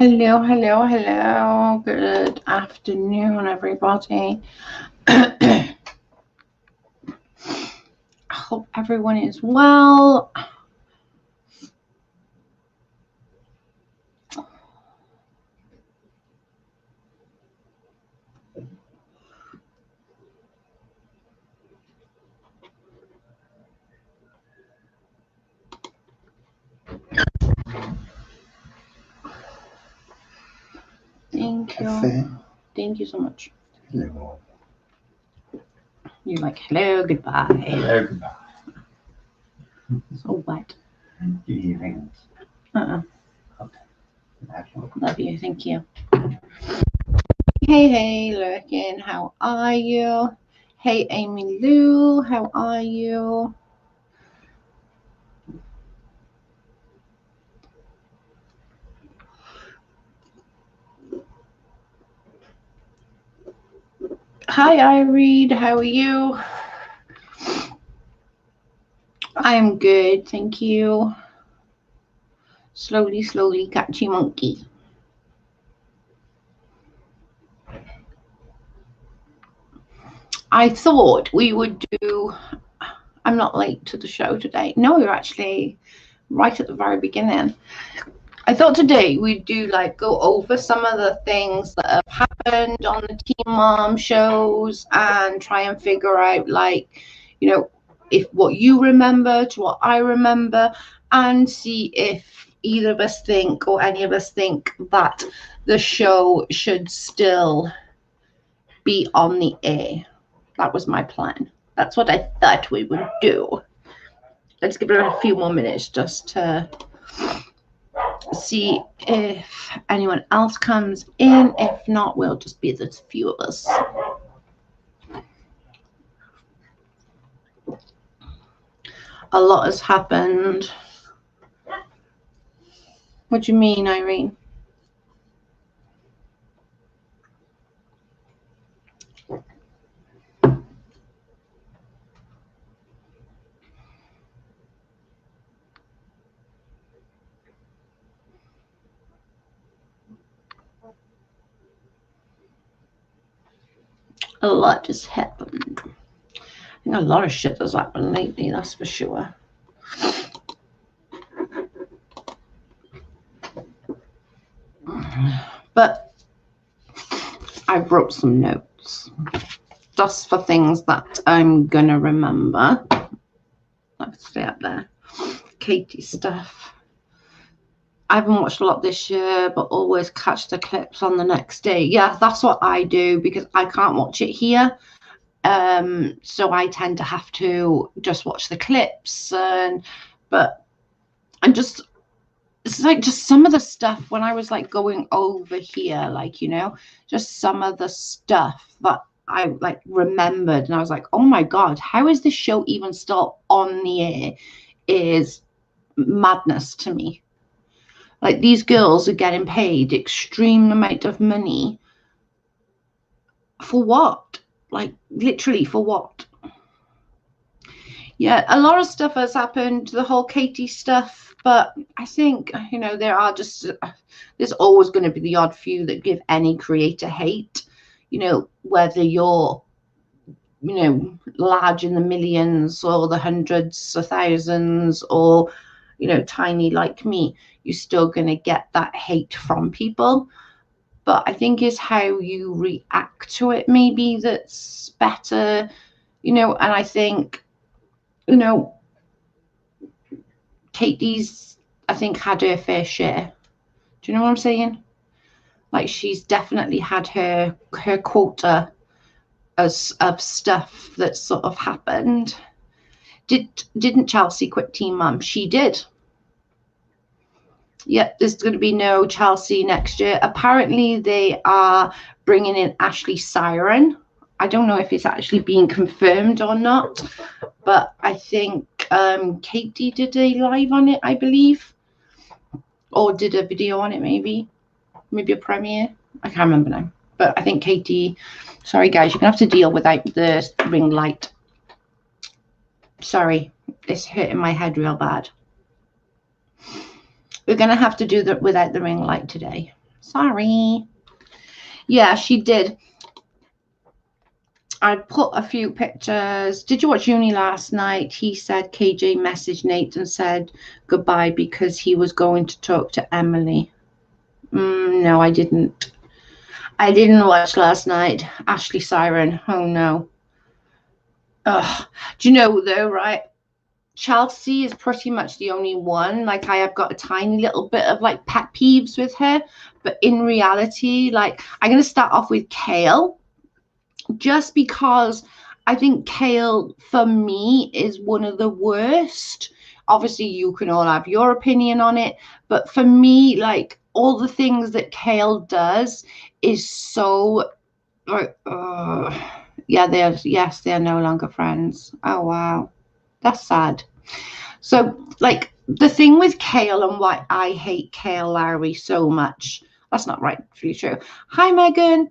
Hello, hello, hello. Good afternoon, everybody. I hope everyone is well. Thank you. Thank you so much. Hello. You're like, hello, goodbye. Hello, goodbye. So what? Do you hear hands? Uh-uh. Okay. Love you. Thank you. Hey, Lurkin. How are you? Hey, Amy Lou. How are you? Hi, Irene. How are you? I'm good, thank you. Slowly, slowly, catchy monkey. I thought we would do, I'm not late to the show today. No, you're actually right at the very beginning. I thought today we'd do go over some of the things that have happened on the Teen Mom shows and try and figure out if what you remember to what I remember, and see if either of us think or any of us think that the show should still be on the air. That was my plan. That's what I thought we would do. Let's give it a few more minutes just to see if anyone else comes in. If not, we'll just be the few of us. A lot has happened. What do you mean, Irene? A lot has happened. I think a lot of shit has happened lately, that's for sure. But I wrote some notes just for things that I'm gonna remember. Let's stay up there. Katie stuff. I haven't watched a lot this year, but always catch the clips on the next day. Yeah, that's what I do because I can't watch it here. So I tend to have to just watch the clips, but I'm just, it's just some of the stuff when I was going over here, just some of the stuff that I remembered, and I was like, oh my god, how is this show even still on the air? Is madness to me. These girls are getting paid extreme amount of money for what? Literally for what? Yeah, a lot of stuff has happened, the whole Katie stuff, but I think, there are there's always going to be the odd few that give any creator hate, whether you're, large in the millions or the hundreds or thousands or, tiny like me, you're still going to get that hate from people. But I think it's how you react to it maybe that's better, and I think, Katie's, I think, had her fair share. Do you know what I'm saying? She's definitely had her quota of stuff that sort of happened. Didn't Chelsea quit Teen Mum? She did. Yep, there's going to be no Chelsea next year. Apparently, they are bringing in Ashley Siren. I don't know if it's actually being confirmed or not, but I think Katie did a live on it, I believe, or did a video on it, maybe a premiere. I can't remember now, but I think Katie. Sorry, guys, you're gonna have to deal without the ring light. Sorry, it's hurting my head real bad. We're gonna have to do that without the ring light today. Sorry. Yeah, she did. I put a few pictures. Did you watch Uni last night? He said KJ messaged Nate and said goodbye because he was going to talk to Emily. No, I didn't. I didn't watch last night. Ashley Siren. Oh, no. Ugh. Do you know, though, right? Chelsea is pretty much the only one. Like, I have got a tiny little bit of, like, pet peeves with her. But in reality, like, I'm going to start off with Kale. Just because I think Kale, for me, is one of the worst. Obviously, you can all have your opinion on it. But for me, like, all the things that Kale does is so, like, yeah, they're no longer friends. Oh, wow. That's sad. So, like, the thing with Kale and why I hate Kale Lowry so much, that's not rightfully true. Hi, Megan,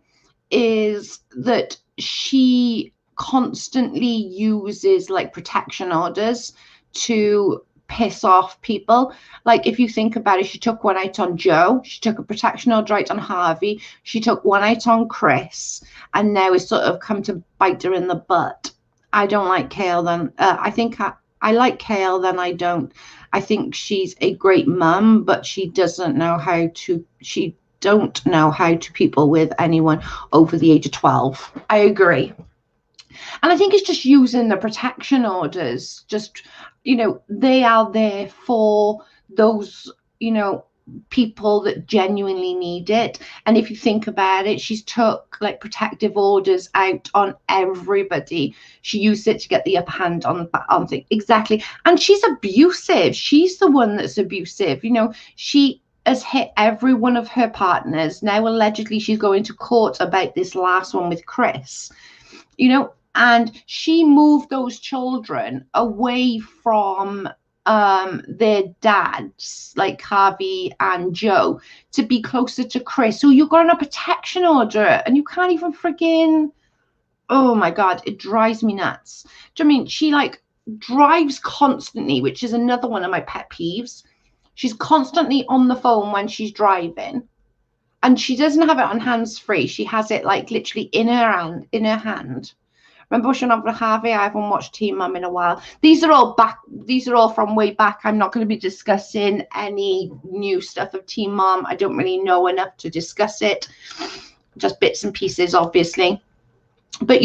is that she constantly uses like protection orders to piss off people. Like, if you think about it, she took one out on Joe, she took a protection order out on Harvey, she took one out on Chris, and now it's sort of come to bite her in the butt. I don't like Kale. Then I think I like Kale, then I don't. I think she's a great mum, but she doesn't know how to people with anyone over the age of 12. I agree. And I think it's just using the protection orders. Just, they are there for those, people that genuinely need it. And if you think about it, she's took like protective orders out on everybody. She used it to get the upper hand on things. Exactly. And she's abusive. She's the one that's abusive. She has hit every one of her partners. Now allegedly she's going to court about this last one with Chris, and she moved those children away from their dads, like Harvey and Joe, to be closer to Chris. So you're going on a protection order and you can't even friggin', oh my God, it drives me nuts. Do you know what I mean? She like drives constantly, which is another one of my pet peeves. She's constantly on the phone when she's driving, and she doesn't have it on hands-free. She has it like literally in her hand. Remember watching over Harvey? I haven't watched Teen Mum in a while. These are all from way back. I'm not going to be discussing any new stuff of Teen Mum. I don't really know enough to discuss it. Just bits and pieces, obviously. But,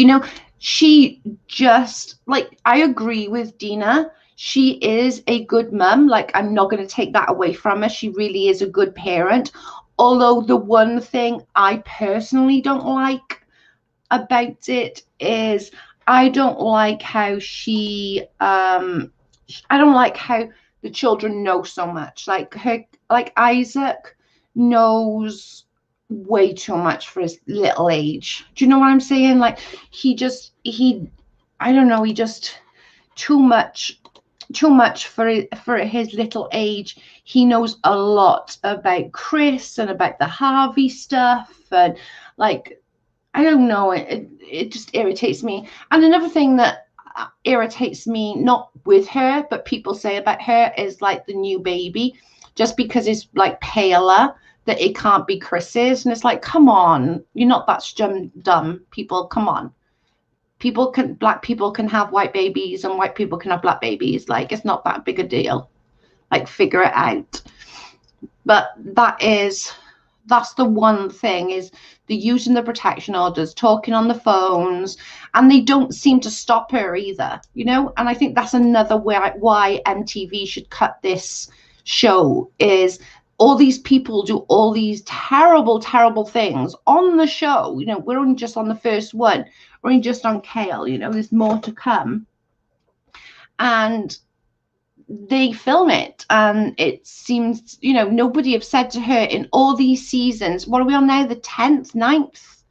she just, like, I agree with Dina. She is a good mum. Like, I'm not going to take that away from her. She really is a good parent. Although the one thing I personally don't like about it is I don't like how I don't like how the children know so much. Like Isaac knows way too much for his little age. Do you know what I'm saying? Like I don't know, he just too much for his little age. He knows a lot about Chris and about the Harvey stuff, and like, I don't know, it just irritates me. And another thing that irritates me, not with her, but people say about her, is like the new baby, just because it's like paler, that it can't be Chris's. And it's like, come on, you're not that dumb, people, come on. Black people can have white babies and white people can have black babies. Like, it's not that big a deal. Like, figure it out. But that's the one thing, is the using the protection orders, talking on the phones, and they don't seem to stop her either, and I think that's another why MTV should cut this show, is all these people do all these terrible things on the show. We're only just on the first one, we're only just on Kale, there's more to come, and they film it, and it seems, nobody have said to her in all these seasons, what are we on now, the 10th, 9th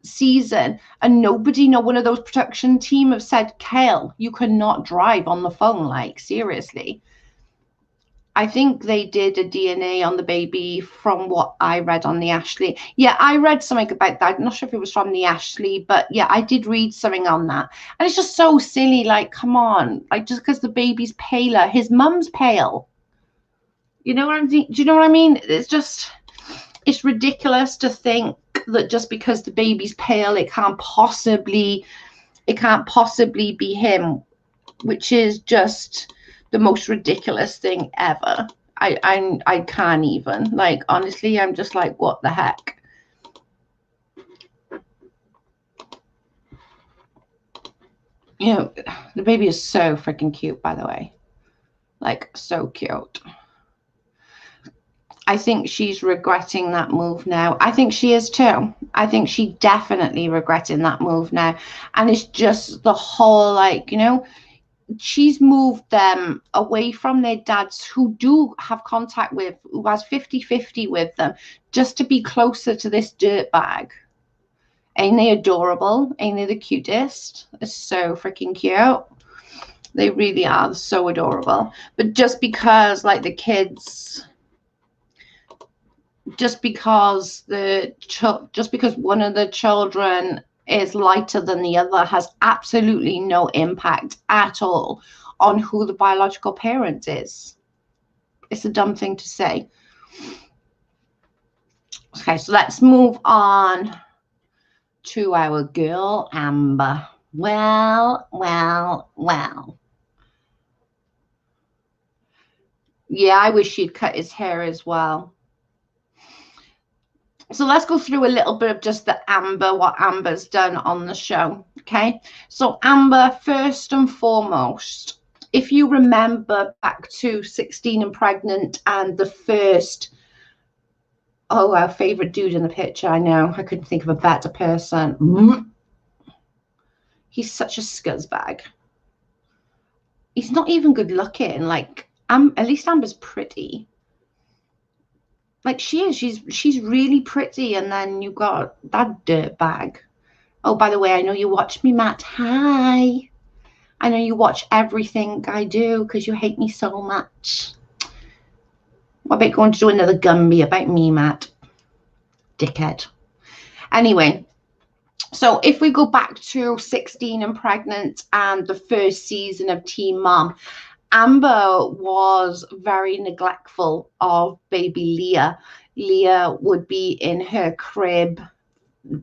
season, and nobody, one of those production team have said, Kale, you cannot drive on the phone, like, seriously. I think they did a DNA on the baby from what I read on the Ashley. Yeah, I read something about that. I'm not sure if it was from the Ashley, but yeah, I did read something on that. And it's just so silly. Like, come on. Like, just because the baby's paler, his mum's pale. Do you know what I mean? It's just, it's ridiculous to think that just because the baby's pale, it can't possibly be him, which is just the most ridiculous thing ever. I can't even, like, honestly, I'm just like, what the heck? You know, the baby is so freaking cute, by the way. Like, so cute. I think she's regretting that move now. I think she is too. I think she definitely regretting that move now. And it's just the whole, like, you know, she's moved them away from their dads who do have contact with, who has 50-50 with them, just to be closer to this dirtbag. Ain't they adorable? Ain't they the cutest? It's so freaking cute. They really are so adorable. But just because, like, the kids, just because one of the children is lighter than the other has absolutely no impact at all on who the biological parent is. It's a dumb thing to say. Okay, so let's move on to our girl Amber. Well. Yeah, I wish she'd cut his hair as well. So let's go through a little bit of just the Amber, what Amber's done on the show. Okay, so Amber, first and foremost, if you remember back to 16 and Pregnant and the first, oh, our favorite dude in the picture, I know, I couldn't think of a better person. He's such a scuzzbag. He's not even good looking. Like, at least Amber's pretty. Like, she is. She's really pretty. And then you got that dirtbag. Oh, by the way, I know you watch me, Matt. Hi. I know you watch everything I do because you hate me so much. What about going to do another Gumby about me, Matt? Dickhead. Anyway, so if we go back to 16 and Pregnant and the first season of Teen Mom, Amber was very neglectful of baby Leah. Leah would be in her crib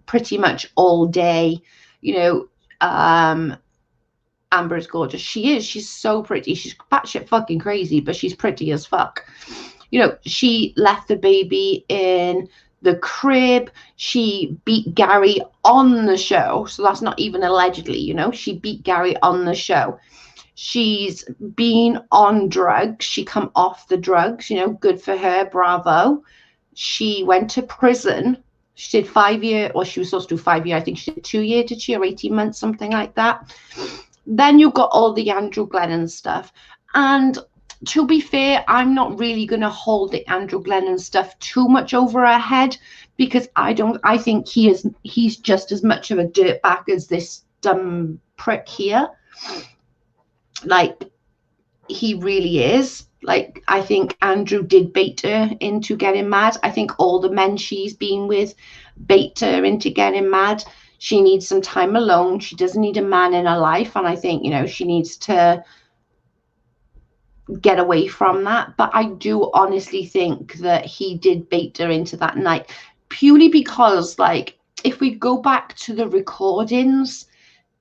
pretty much all day. You know, Amber is gorgeous. She is. She's so pretty. She's batshit fucking crazy, but she's pretty as fuck. You know, she left the baby in the crib. She beat Gary on the show. So that's not even allegedly, you know. She beat Gary on the show. She's been on drugs. She come off the drugs, you know, good for her. Bravo. She went to prison. She did 5 years, or she was supposed to do 5 years. I think she did 2 years, did she? Or 18 months, something like that. Then you got all the Andrew Glennon stuff. And to be fair, I'm not really going to hold the Andrew Glennon stuff too much over her head, because I think he's just as much of a dirtbag as this dumb prick here. Like, he really is. Like, I think Andrew did bait her into getting mad. I think all the men she's been with bait her into getting mad. She needs some time alone. She doesn't need a man in her life. And I think, you know, she needs to get away from that. But I do honestly think that he did bait her into that night, purely because, like, if we go back to the recordings,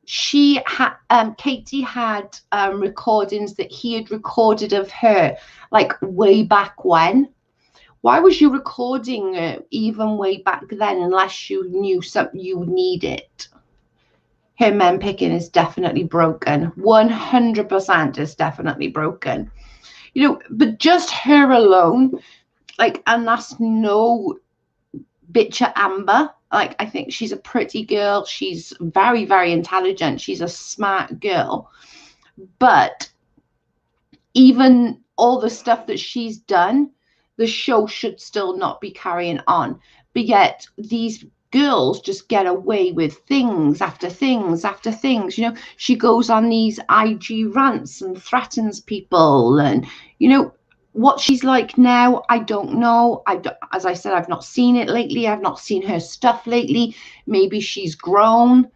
she had Katie had recordings that he had recorded of her, like, way back when. Why was you recording it even way back then unless you knew something you needed? Her men picking is definitely broken. 100% is definitely broken. You know, but just her alone, like, and that's no bitch at Amber. Like, I think she's a pretty girl. She's very, very intelligent. She's a smart girl. But even all the stuff that she's done, the show should still not be carrying on. But yet these girls just get away with things after things after things. You know, she goes on these IG rants and threatens people. And, you know, what she's like now, I don't know. As I said, I've not seen it lately. I've not seen her stuff lately. Maybe she's grown.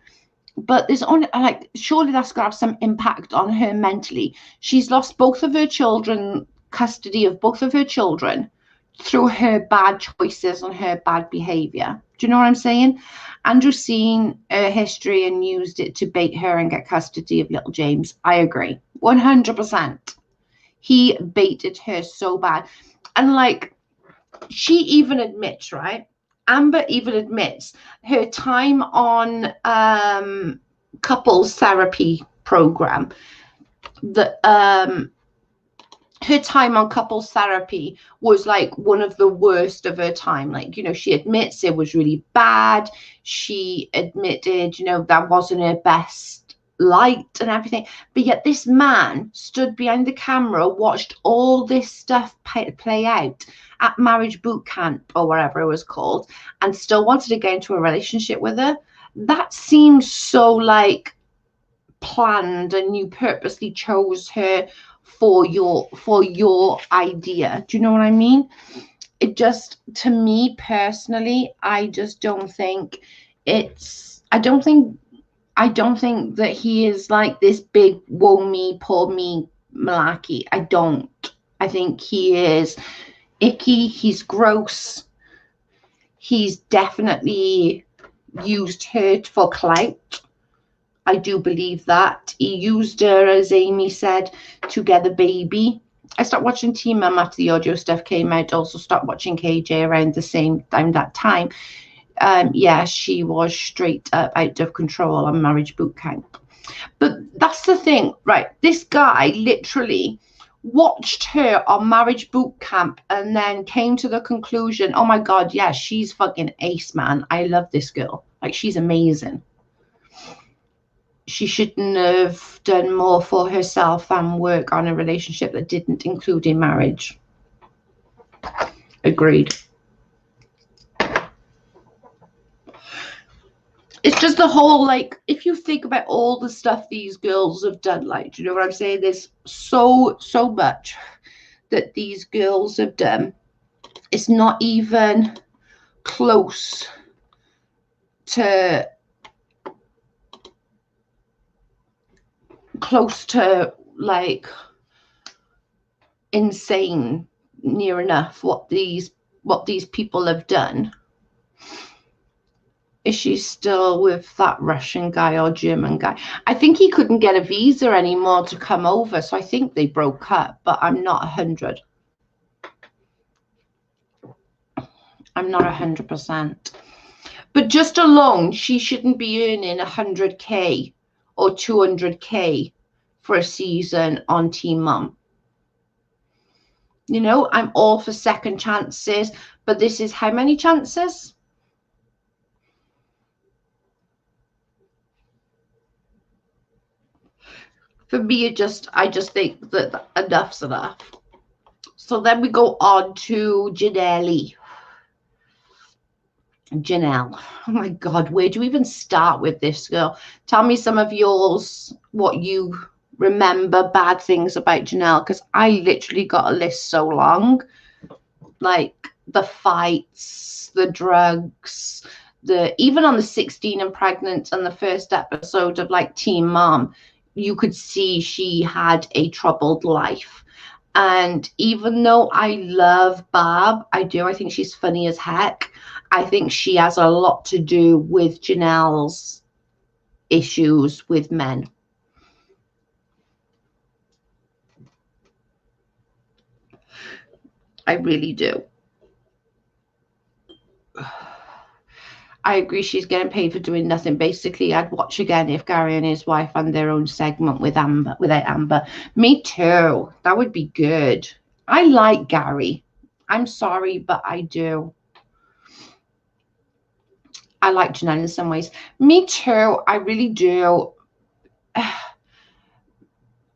But there's only, like, surely that's got to have some impact on her mentally. She's lost both of her children, custody of both of her children through her bad choices and her bad behavior. Do you know what I'm saying? Andrew seen her history and used it to bait her and get custody of little James. I agree. 100%. He baited her so bad. And like, she even admits, right? Amber even admits her time on couples therapy program, that her time on couples therapy was like one of the worst of her time. Like, you know, she admits it was really bad. She admitted, you know, that wasn't her best light and everything. But yet this man stood behind the camera, watched all this stuff play out at marriage boot camp or whatever it was called, and still wanted to get into a relationship with her. That seems so like planned, and you purposely chose her for your idea. Do you know what I mean? It just, to me personally, I just don't think it's, I don't think that he is like this big woe me, poor me malarkey. I don't. I think he is icky, he's gross, he's definitely used her for clout. I do believe that. He used her, as Amy said, to get the baby. I stopped watching Teen Mum after the audio stuff came out. Also stopped watching KJ around the same time, that time. Yeah, she was straight up out of control on marriage boot camp. But that's the thing, right? This guy literally watched her on marriage boot camp and then came to the conclusion, oh my God, yeah, she's fucking ace, man. I love this girl. Like, she's amazing. She shouldn't have done more for herself and work on a relationship that didn't include a marriage. Agreed. It's just the whole, like, if you think about all the stuff these girls have done, like, do you know what I'm saying? There's so much that these girls have done. It's not even close to like insane near enough what these people have done. Is she still with that Russian guy or German guy? I think he couldn't get a visa anymore to come over, so I think they broke up, but I'm not 100. I'm not 100%. But just alone, she shouldn't be earning 100K or 200K for a season on Teen Mum. You know, I'm all for second chances, but this is how many chances? For me, I just think that enough's enough. So then we go on to Janelle. Janelle. Oh my God, where do we even start with this girl? Tell me some of yours, what you remember bad things about Janelle, because I literally got a list so long. Like the fights, the drugs, even on the 16 and pregnant and the first episode of like Teen Mom, you could see she had a troubled life. And even though I love Barb, I think she's funny as heck. I think she has a lot to do with Janelle's issues with men. I really do. I agree, she's getting paid for doing nothing. Basically, I'd watch again if Gary and his wife had their own segment with Amber, without Amber. Me too. That would be good. I like Gary. I'm sorry, but I do. I like Janelle in some ways. Me too. I really do.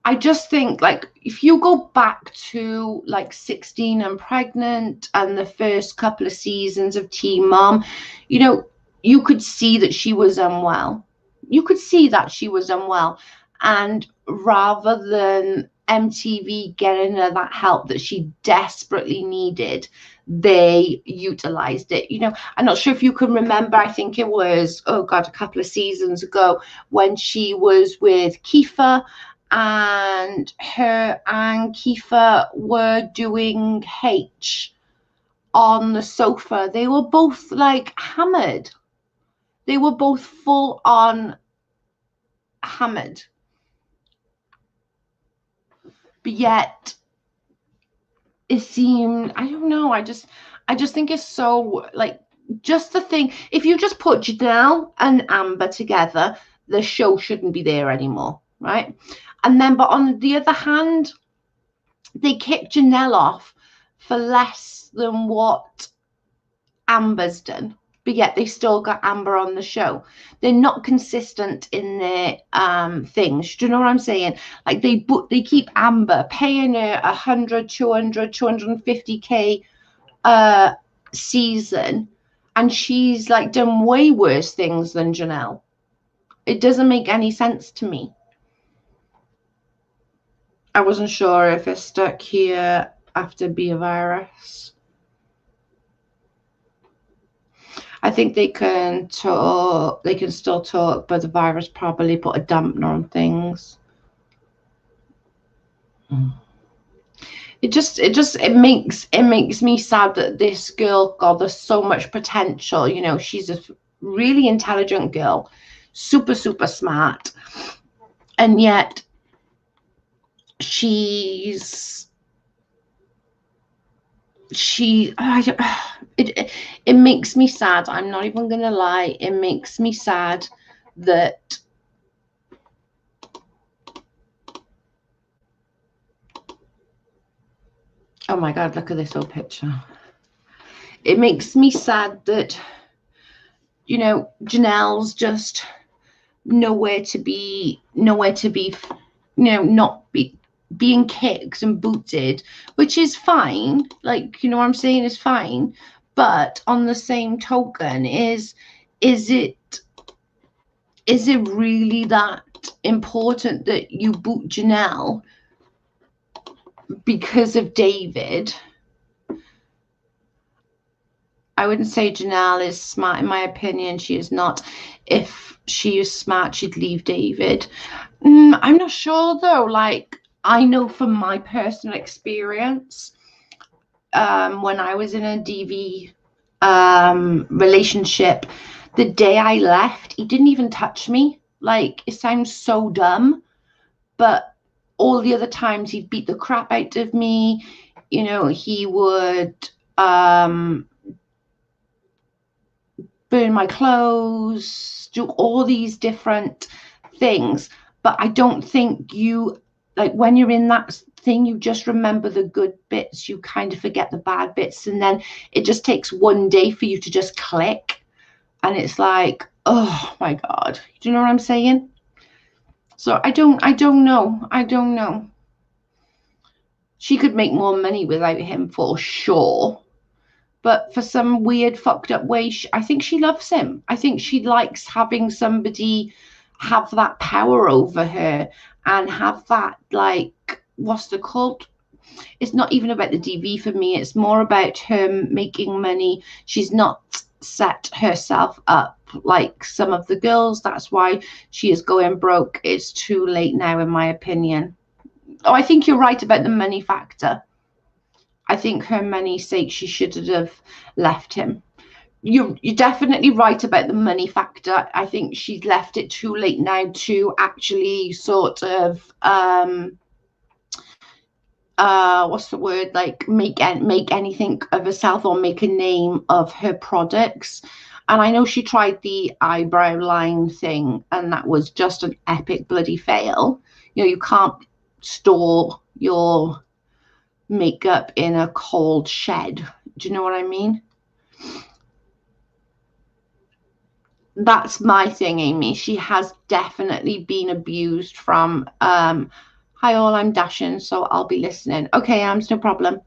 I just think, like, if you go back to like 16 and pregnant and the first couple of seasons of Teen Mom, you know, you could see that she was unwell. You could see that she was unwell. And rather than MTV getting her that help that she desperately needed, they utilized it. You know, I'm not sure if you can remember, I think it was, oh God, a couple of seasons ago when she was with Kiefer, and her and Kiefer were doing H on the sofa, they were both like hammered. They were both full on hammered. But yet it seemed, I don't know, I just think it's so, like, just the thing, if you just put Janelle and Amber together, the show shouldn't be there anymore, right? And then, but on the other hand, they kicked Janelle off for less than what Amber's done, but yet they still got Amber on the show. They're not consistent in their things. Do you know what I'm saying? Like, they keep Amber, paying her 100, 200, 250k season, and she's like done way worse things than Janelle. It doesn't make any sense to me. I wasn't sure if it's stuck here after Be a Virus. I think they can talk, they can still talk, but the virus probably put a dampener on things. It makes me sad that this girl, God, there's so much potential. You know, she's a really intelligent girl, super smart, and yet it makes me sad. I'm not even gonna lie, it makes me sad that oh my God, look at this old picture. It makes me sad that, you know, Janelle's just nowhere to be, you know, not being kicked and booted, which is fine. Like, you know what I'm saying, is fine. But on the same token, is it really that important that you boot Janelle because of David? I wouldn't say Janelle is smart. In my opinion, she is not. If she is smart, she'd leave David. I'm not sure though. Like, I know from my personal experience, when I was in a DV relationship, the day I left, he didn't even touch me. Like, it sounds so dumb, but all the other times he'd beat the crap out of me. You know, he would burn my clothes, do all these different things. But I don't think you, like, when you're in that thing, you just remember the good bits, you kind of forget the bad bits, and then it just takes one day for you to just click, and it's like, oh my God, do you know what I'm saying? So I don't know. She could make more money without him for sure, but for some weird fucked up way, I think she loves him. I think she likes having somebody have that power over her and have that, like, what's the called? It's not even about the DV for me. It's more about her making money. She's not set herself up like some of the girls. That's why she is going broke. It's too late now, in my opinion. Oh, I think you're right about the money factor. I think her money's sake, she should have left him. You're definitely right about the money factor. I think she's left it too late now to actually sort of what's the word, like make anything of herself or make a name of her products. And I know she tried the eyebrow line thing, and that was just an epic bloody fail. You know, you can't store your makeup in a cold shed. Do you know what I mean? That's my thing, Amy. She has definitely been abused from hi all, I'm dashing, so I'll be listening. Okay, no problem.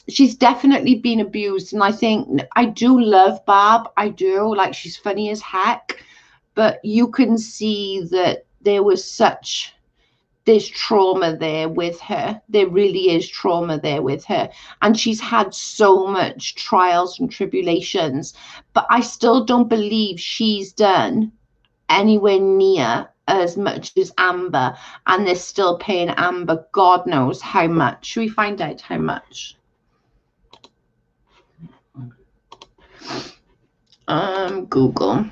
She's definitely been abused, and I think I do love Barb. I do, like, she's funny as heck, but you can see that there's trauma there with her. There really is trauma there with her, and she's had so much trials and tribulations, but I still don't believe she's done anywhere near as much as Amber, and they're still paying Amber God knows how much. Should we find out how much? Google.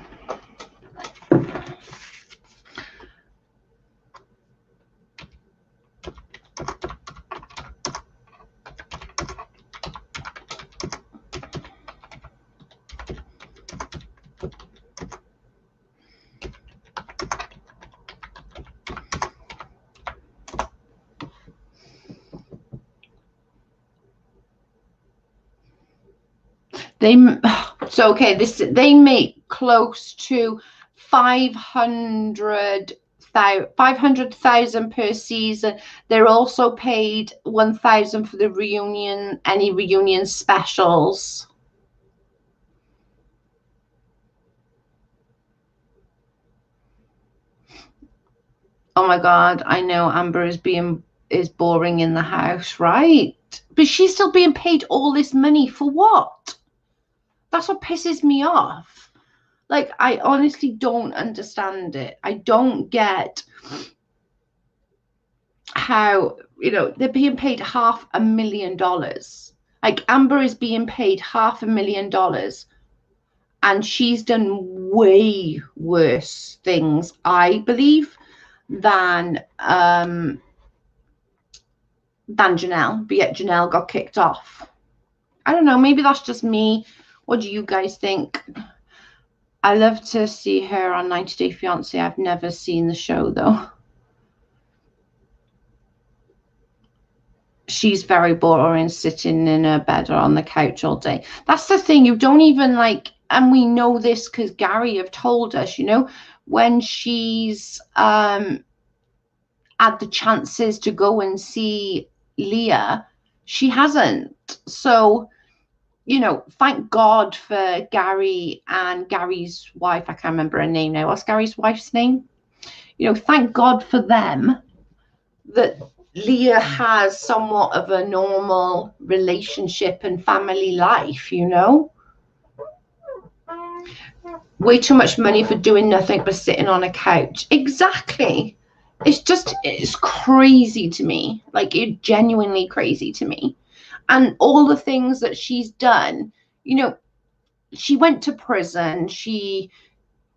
They make close to 500,000 per season. They're also paid 1,000 for the reunion, any reunion specials. Oh my God, I know Amber is boring in the house, right? But she's still being paid all this money for what? That's what pisses me off. Like, I honestly don't understand it. I don't get how, you know, they're being paid $500,000. Like, Amber is being paid $500,000, and she's done way worse things, I believe, than Janelle. But yet Janelle got kicked off. I don't know, maybe that's just me. What do you guys think? I love to see her on 90 Day Fiancé. I've never seen the show though. She's very boring, sitting in her bed or on the couch all day. That's the thing, you don't even like, and we know this because Gary have told us, you know, when she's had the chances to go and see Leah, she hasn't. So, you know, thank God for Gary and Gary's wife. I can't remember her name now. What's Gary's wife's name? You know, thank God for them that Leah has somewhat of a normal relationship and family life, you know. Way too much money for doing nothing but sitting on a couch. Exactly. It's crazy to me. Like, it's genuinely crazy to me. And all the things that she's done, you know, she went to prison. She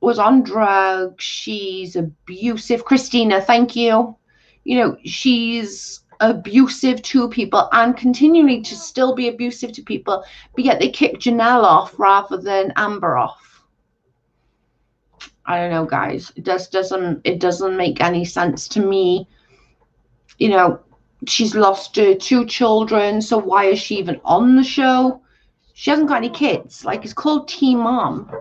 was on drugs. She's abusive. Christina, thank you. You know, she's abusive to people and continuing to still be abusive to people. But yet they kicked Janelle off rather than Amber off. I don't know, guys. It doesn't make any sense to me. You know, she's lost her 2 children, so why is she even on the show? She hasn't got any kids. Like, it's called Teen Mom.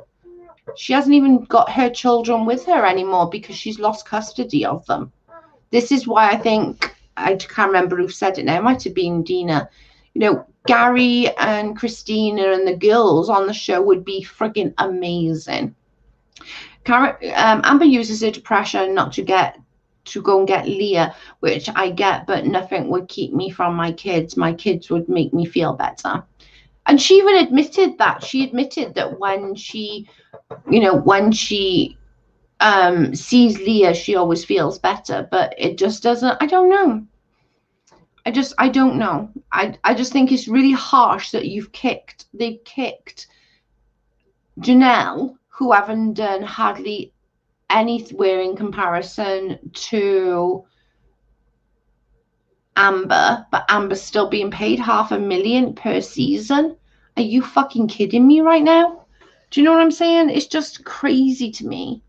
She hasn't even got her children with her anymore because she's lost custody of them. This is why I think, I can't remember who said it now, it might have been Dina. You know, Gary and Christina and the girls on the show would be freaking amazing. Amber uses her depression not to go and get Leah, which I get, but nothing would keep me from my kids. My kids would make me feel better. And she even admitted that. She admitted that when she, you know, when she sees Leah, she always feels better. But it just doesn't, I don't know. I don't know. I just think it's really harsh that they've kicked Janelle, who haven't done hardly anywhere in comparison to Amber, but Amber's still being paid $500,000 per season. Are you fucking kidding me right now? Do you know what I'm saying? It's just crazy to me.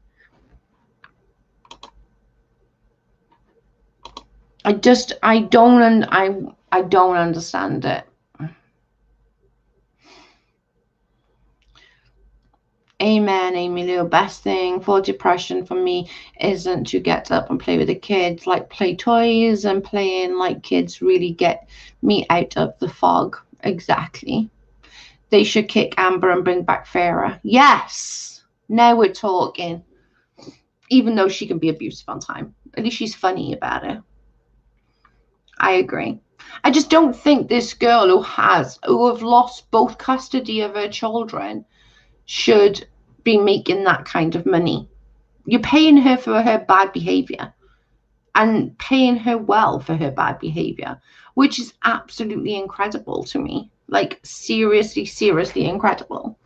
I don't understand it. Amen, Amy Lou. Best thing for depression for me isn't to get up and play with the kids, like play toys and playing like kids really get me out of the fog. Exactly. They should kick Amber and bring back Farrah. Yes. Now we're talking. Even though she can be abusive on time. At least she's funny about it. I agree. I just don't think this girl who have lost both custody of her children should be making that kind of money. You're paying her for her bad behavior and paying her well for her bad behavior, which is absolutely incredible to me. Like, seriously incredible.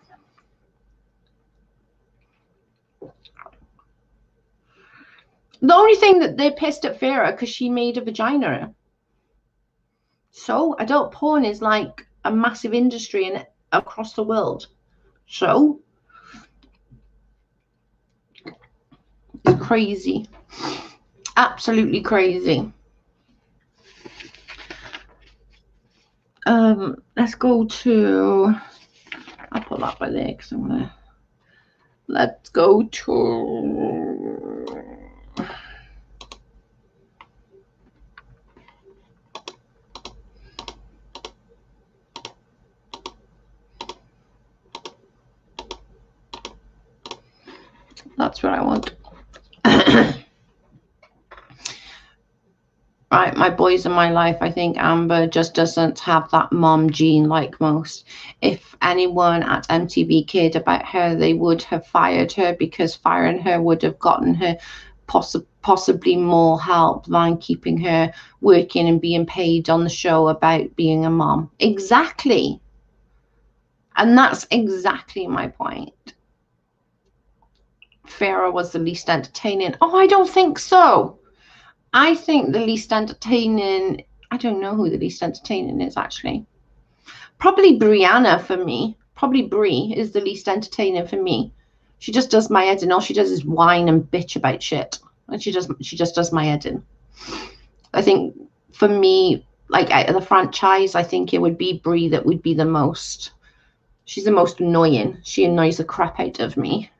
The only thing that they're pissed at Farrah because she made a vagina. So adult porn is like a massive industry and across the world. So it's crazy. Absolutely crazy. Let's go to, I'll put that by there because I'm gonna, let's go to, that's what I want. Right, my boys in my life, I think Amber just doesn't have that mom gene like most. If anyone at MTV cared about her, they would have fired her, because firing her would have gotten her possibly more help than keeping her working and being paid on the show about being a mom. Exactly. And that's exactly my point. Farrah was the least entertaining. Oh, I don't think so. I think the least entertaining, I don't know who the least entertaining is actually. Probably Brianna for me. Probably Brie is the least entertaining for me. She just does my head in. All she does is whine and bitch about shit. And she just does my head in. I think for me, like out of the franchise, I think it would be Brie that would be the most. She's the most annoying. She annoys the crap out of me.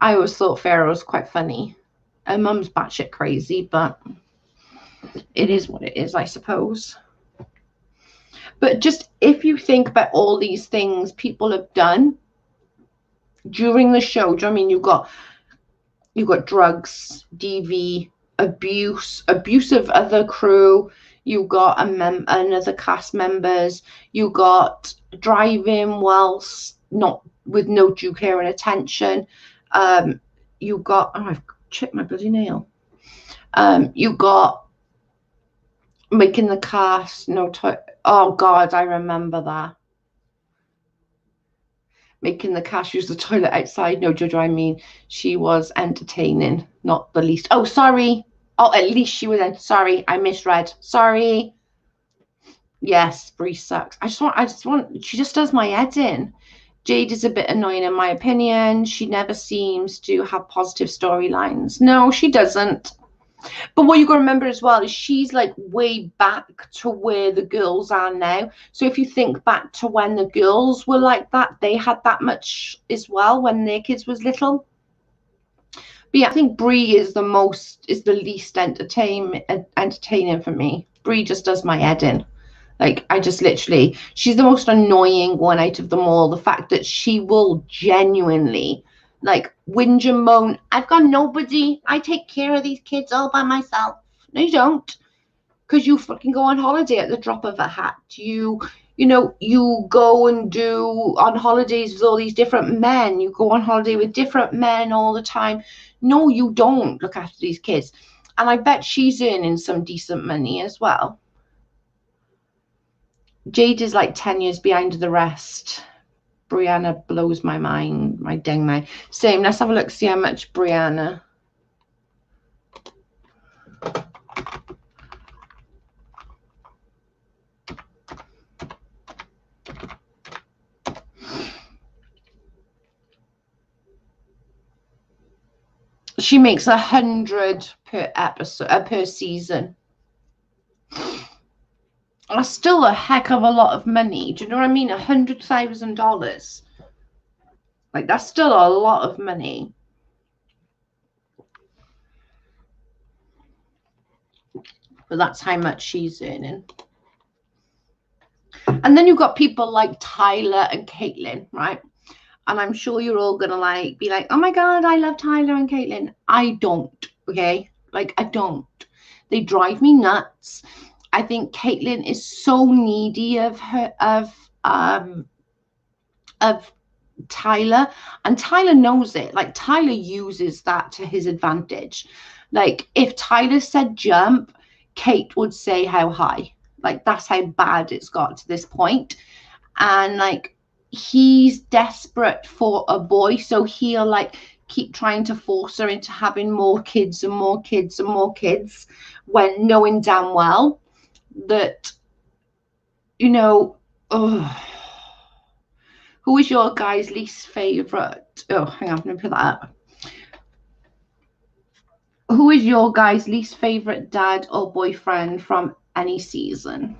I always thought Farrah was quite funny. Her mum's batshit crazy, but it is what it is, I suppose. But just if you think about all these things people have done during the show, do you know what I mean? You've got drugs, DV, abuse of other crew. You got another cast members. You got driving whilst not with no due care and attention. You got, oh, I've chipped my bloody nail. You got making the cast no oh God, I remember that. Making the cast use the toilet outside. No, do you know what I mean? She was entertaining, not the least. Oh, sorry. Oh, at least she was. Sorry, I misread. Sorry. Yes, Bree sucks. I just want. She just does my head in. Jade is a bit annoying in my opinion. She never seems to have positive storylines. No, she doesn't. But what you got to remember as well is she's like way back to where the girls are now. So if you think back to when the girls were like that, they had that much as well when their kids was little. But yeah, I think Brie is the least entertaining for me. Brie just does my head in. Like, I just literally, she's the most annoying one out of them all. The fact that she will genuinely, like, whinge and moan, I've got nobody. I take care of these kids all by myself. No, you don't. Because you fucking go on holiday at the drop of a hat. You go and do on holidays with all these different men. You go on holiday with different men all the time. No, you don't look after these kids. And I bet she's earning some decent money as well. Jade is like 10 years behind the rest. Brianna blows my mind, my dang mind. Same, let's have a look, see how much Brianna. She makes 100 per episode, per season. That's still a heck of a lot of money. Do you know what I mean? $100,000. Like, that's still a lot of money. But that's how much she's earning. And then you've got people like Tyler and Catelynn, right? And I'm sure you're all gonna be like, oh my God, I love Tyler and Catelynn. I don't, okay? Like, I don't. They drive me nuts. I think Catelynn is so needy of Tyler, and Tyler knows it. Like, Tyler uses that to his advantage. Like, if Tyler said jump, Kate would say how high. Like, that's how bad it's got to this point. And like, he's desperate for a boy, so he'll like keep trying to force her into having more kids and more kids and more kids, when knowing damn well that, you know, oh, who is your guy's least favorite? Oh, hang on, let me put that up. Who is your guy's least favorite dad or boyfriend from any season?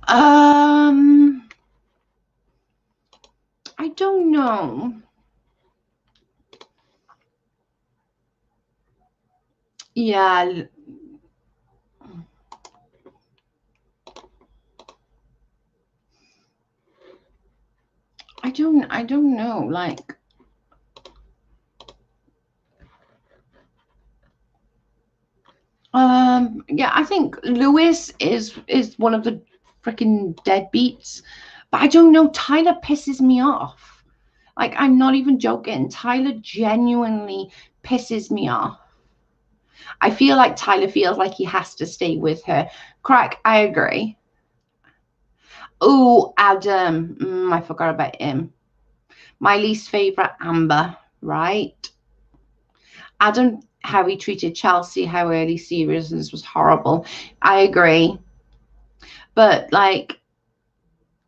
I don't know. Yeah. I don't know. Like, yeah, I think Lewis is one of the freaking deadbeats, but I don't know. Tyler pisses me off. Like, I'm not even joking. Tyler genuinely pisses me off. I feel like Tyler feels like he has to stay with her. Crack, I agree. Oh, Adam. I forgot about him. My least favorite, Amber, right? Adam, how he treated Chelsea, how early seriousness was horrible. I agree. But, like,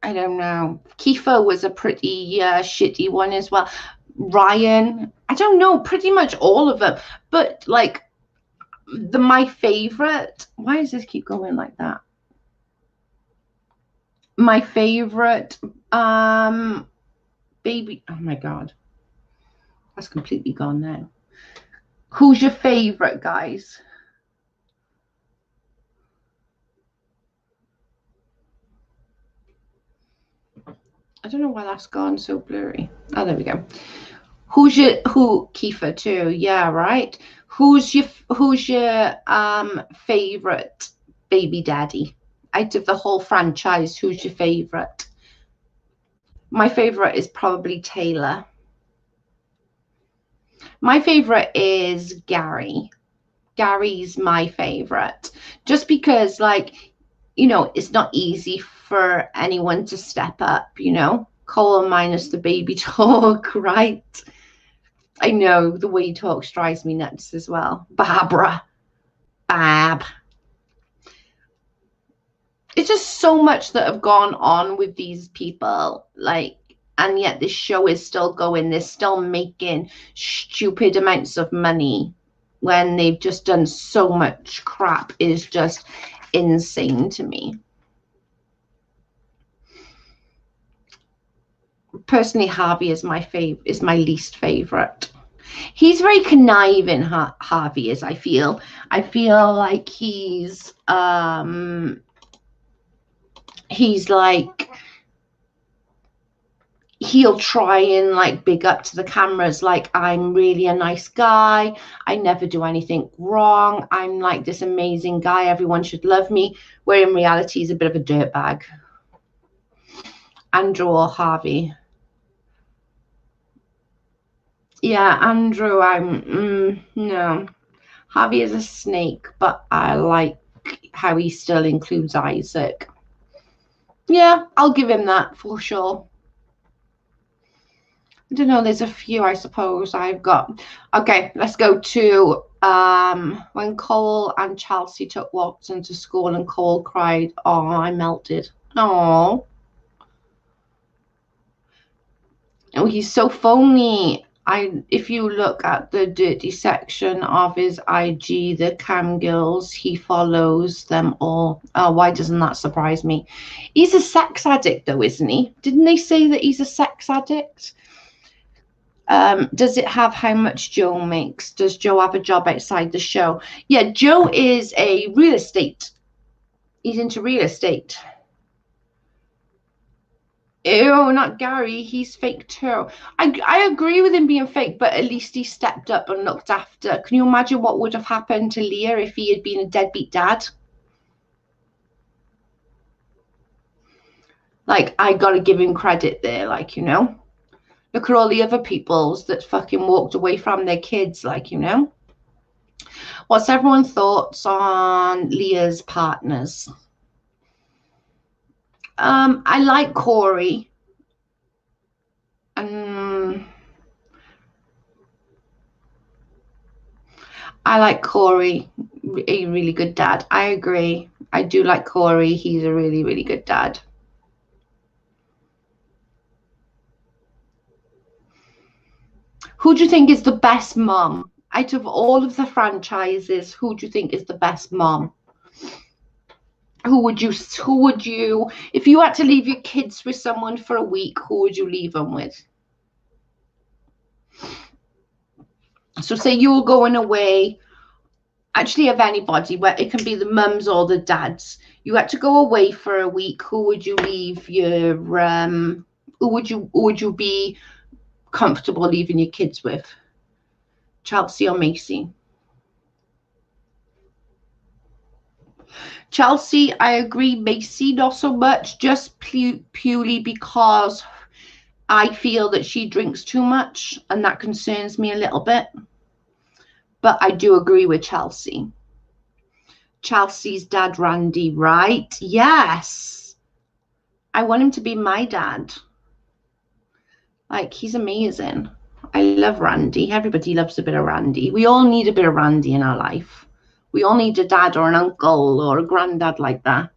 I don't know. Kiefer was a pretty shitty one as well. Ryan, I don't know, pretty much all of them. But, like, my favorite, why does this keep going like that? My favorite, baby, oh my God. That's completely gone now. Who's your favorite, guys? I don't know why that's gone so blurry. Oh, there we go. Kiefer too? Yeah, right. Who's your favorite baby daddy out of the whole franchise? Who's your favorite? My favorite is probably Taylor. My favorite is Gary. Gary's my favorite, just because, like, you know, it's not easy for anyone to step up, you know. Cole minus the baby talk, right? I know the way he talks drives me nuts as well. Bab. It's just so much that have gone on with these people, like, and yet this show is still going. They're still making stupid amounts of money when they've just done so much crap. Is just insane to me. Personally, Harvey is my least favorite. He's very conniving, Harvey is. I feel like he's like, he'll try and, like, big up to the cameras, like, I'm really a nice guy, I never do anything wrong, I'm like this amazing guy, everyone should love me, where in reality he's a bit of a dirtbag. Andrew or Harvey? Yeah, Andrew, no. Harvey is a snake, but I like how he still includes Isaac. Yeah, I'll give him that for sure. I don't know, there's a few, I suppose, I've got. Okay, let's go to when Cole and Chelsea took Watson to school and Cole cried. Oh, I melted. Oh, he's so phony. If you look at the dirty section of his IG, the cam girls, he follows them all. Oh, why doesn't that surprise me? He's a sex addict, though, isn't he? Didn't they say that he's a sex addict? Does it have how much Joe makes? Does Joe have a job outside the show? Yeah, Joe is a real estate. He's into real estate. Ew, not Gary. He's fake too. I agree with him being fake, but at least he stepped up and looked after. Can you imagine what would have happened to Leah if he had been a deadbeat dad? Like, I gotta give him credit there, like, you know. Look at all the other peoples that fucking walked away from their kids, like, you know. What's everyone's thoughts on Leah's partners? I like Corey. I like Corey, a really good dad. I agree. I do like Corey. He's a really, really good dad. Who do you think is the best mom? Out of all of the franchises, who do you think is the best mom? Who would you, if you had to leave your kids with someone for a week, who would you leave them with? So say you're going away, actually of anybody, where it can be the mums or the dads. You had to go away for a week, who would you leave your, who would you be comfortable leaving your kids with? Chelsea or Macy? Chelsea, I agree. Macy, not so much, just purely because I feel that she drinks too much, and that concerns me a little bit. But I do agree with Chelsea. Chelsea's dad, Randy, right? Yes. I want him to be my dad. Like, he's amazing. I love Randy. Everybody loves a bit of Randy. We all need a bit of Randy in our life. We all need a dad or an uncle or a granddad like that.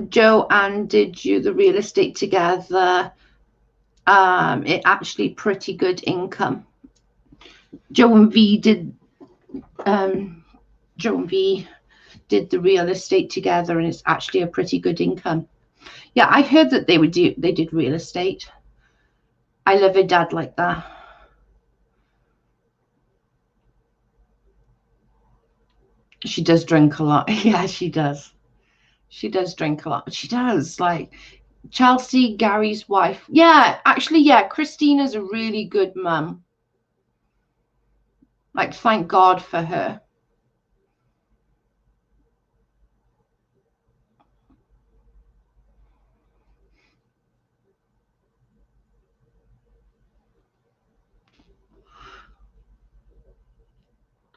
Joe and did you the real estate together? It actually pretty good income. Joe and V did the real estate together, and it's actually a pretty good income. Yeah, I heard that they did real estate. I love a dad like that. She does drink a lot. Yeah, she does. She does drink a lot. She does. Like Chelsea, Gary's wife. Yeah, actually, yeah, Christina's a really good mum. Like, thank God for her.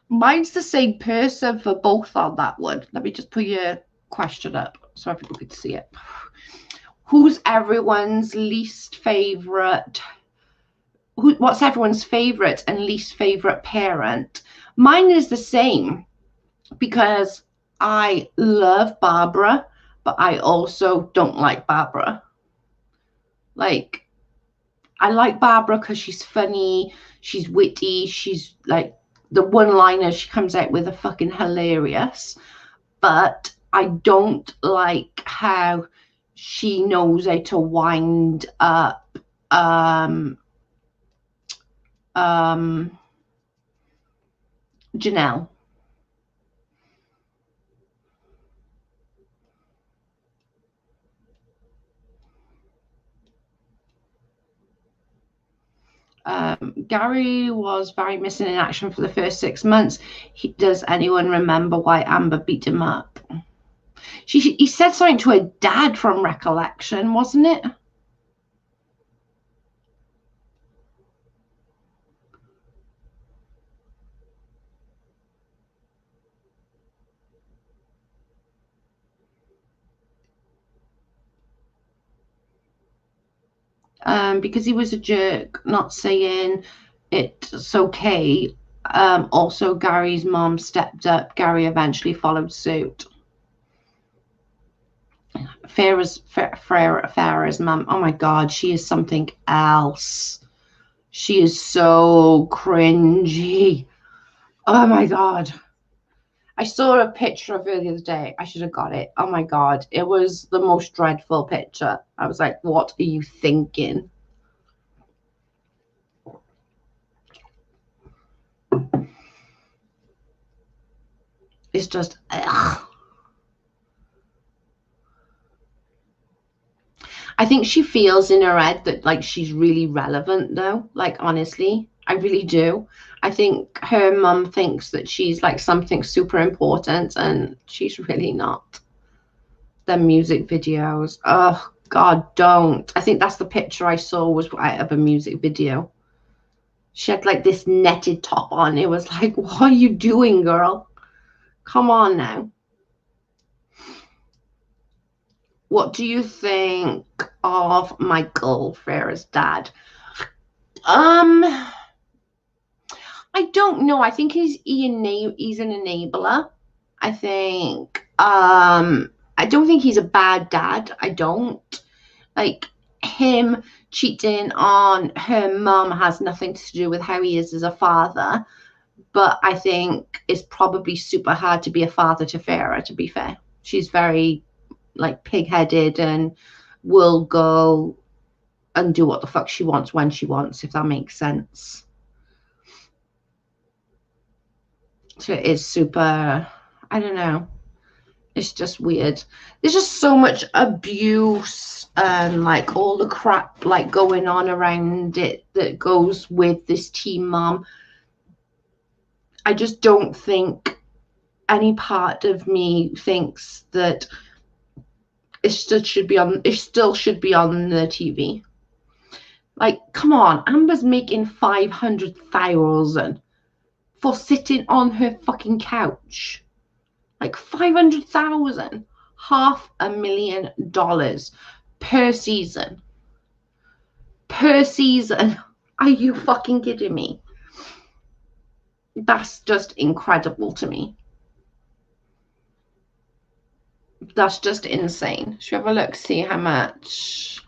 Mine's the same person for both on that one. Let me just put your question up so people can see it. Who's everyone's least favorite? What's everyone's favorite and least favorite parent? Mine is the same, because I love Barbara, but I also don't like Barbara. Like, I like Barbara because she's funny, she's witty, she's like, the one-liners she comes out with are fucking hilarious. But I don't like how she knows how to wind up Janelle. Gary was very missing in action for the first 6 months. Does anyone remember why Amber beat him up? He said something to her dad from recollection, wasn't it? Because he was a jerk, not saying it's okay. Also, Gary's mom stepped up. Gary eventually followed suit. Farah's mom, oh my God, she is something else. She is so cringy. Oh my God. I saw a picture of her the other day. I should have got it. Oh my God. It was the most dreadful picture. I was like, what are you thinking? It's just, ugh. I think she feels in her head that, like, she's really relevant, though. Like, honestly, I really do. I think her mum thinks that she's like something super important, and she's really not. The music videos, oh God, don't. I think that's the picture I saw was out of a music video. She had like this netted top on. It was like, what are you doing, girl? Come on now. What do you think of Michael Farah's dad? I don't know. I think he's an enabler. I think I don't think he's a bad dad. I don't. Like, him cheating on her mum has nothing to do with how he is as a father. But I think it's probably super hard to be a father to Farah, to be fair. She's very, like, pig-headed and will go and do what the fuck she wants when she wants, if that makes sense. So it is super, I don't know. It's just weird. There's just so much abuse and like all the crap like going on around it that goes with this teen mom. I just don't think any part of me thinks that it still should be on the TV. Like, come on, Amber's making 500,000 for sitting on her fucking couch. Like 500,000, $500,000 per season. Per season. Are you fucking kidding me? That's just incredible to me. That's just insane. Should we have a look, see how much?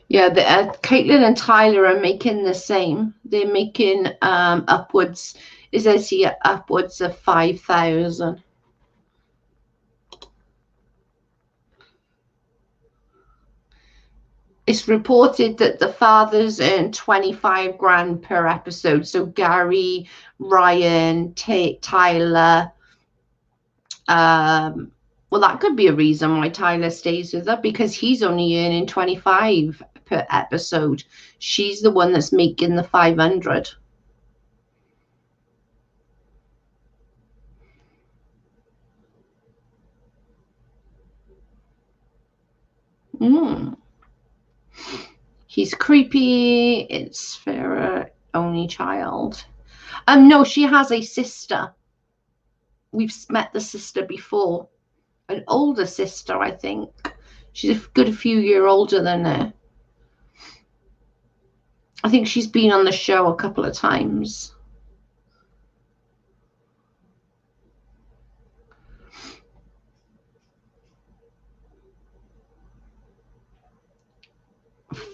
Yeah, Catelynn and Tyler are making the same. They're making upwards. It says here upwards of 5,000. It's reported that the fathers earn 25 grand per episode. So Gary, Ryan, Tyler. Well, that could be a reason why Tyler stays with her, because he's only earning 25 per episode. She's the one that's making the 500. He's creepy. It's Farah, only child. No, she has a sister. We've met the sister before. An older sister, I think. She's a good few years older than her. I think she's been on the show a couple of times.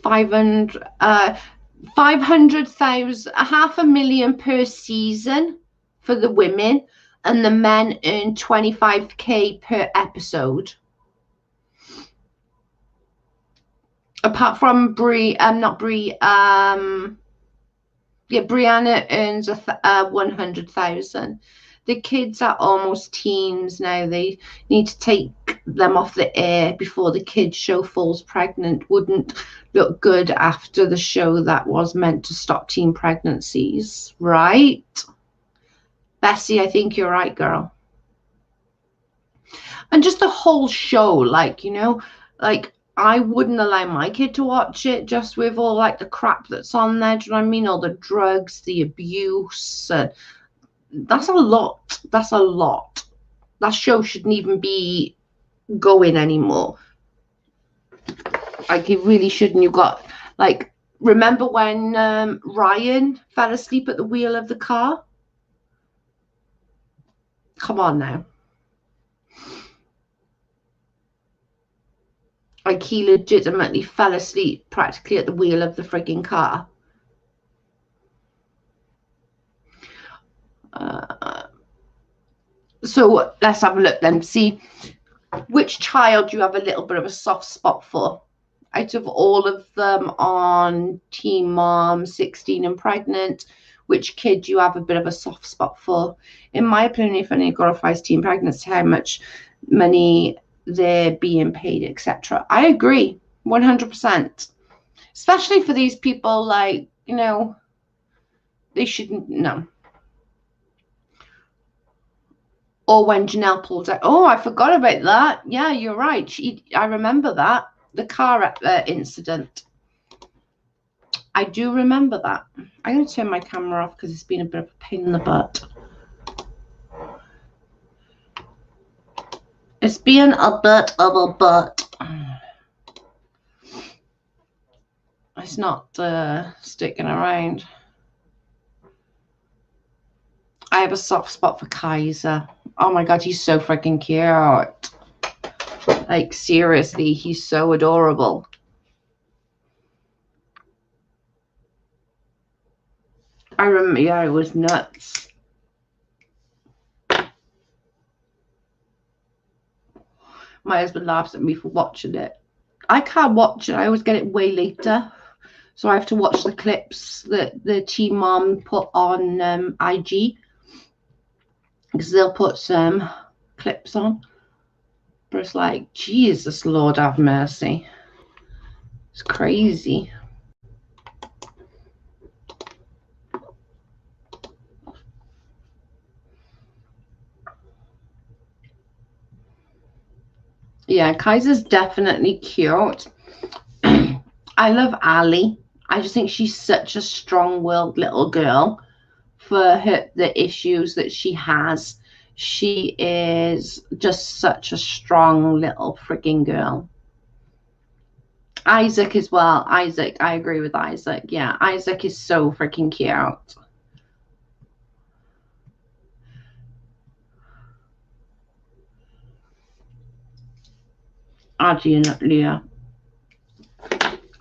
$500,000, $500,000 per season for the women, and the men earn 25k per episode. Apart from Brianna earns 100,000. The kids are almost teens now. They need to take them off the air before the kids show falls pregnant. Wouldn't look good after the show that was meant to stop teen pregnancies, right? Bessie, I think you're right, girl. And just the whole show, like, you know, like, I wouldn't allow my kid to watch it just with all like the crap that's on there. Do you know what I mean? All the drugs, the abuse. That's a lot. That's a lot. That show shouldn't even be going anymore. Like, it really shouldn't. You got, like, remember when Ryan fell asleep at the wheel of the car? Come on now. Like, he legitimately fell asleep practically at the wheel of the frigging car. So let's have a look then. See which child you have a little bit of a soft spot for. Out of all of them on Teen Mom, 16 and Pregnant, which kid you have a bit of a soft spot for. In my opinion, if anyone glorifies teen pregnancy, how much money they're being paid, etc. I agree 100%. Especially for these people, like, you know, they shouldn't know. Or when Janelle pulled out. Oh, I forgot about that. Yeah, you're right. I remember that. The car incident. I do remember that. I'm going to turn my camera off because it's been a bit of a pain in the butt. It's been a bit of a butt. It's not sticking around. I have a soft spot for Kaiser. Oh my God, he's so freaking cute. Like, seriously, he's so adorable. I remember, yeah, it was nuts. My husband laughs at me for watching it. I can't watch it. I always get it way later. So I have to watch the clips that the Teen Mom put on IG. Because they'll put some clips on. But it's like, Jesus, Lord have mercy. It's crazy. Yeah, Kaiser's definitely cute. I love Ali. I just think she's such a strong-willed little girl for the issues that she has. She is just such a strong little freaking girl. Isaac as well. Isaac, I agree with Isaac. Yeah, Isaac is so freaking cute. Addie and Leah.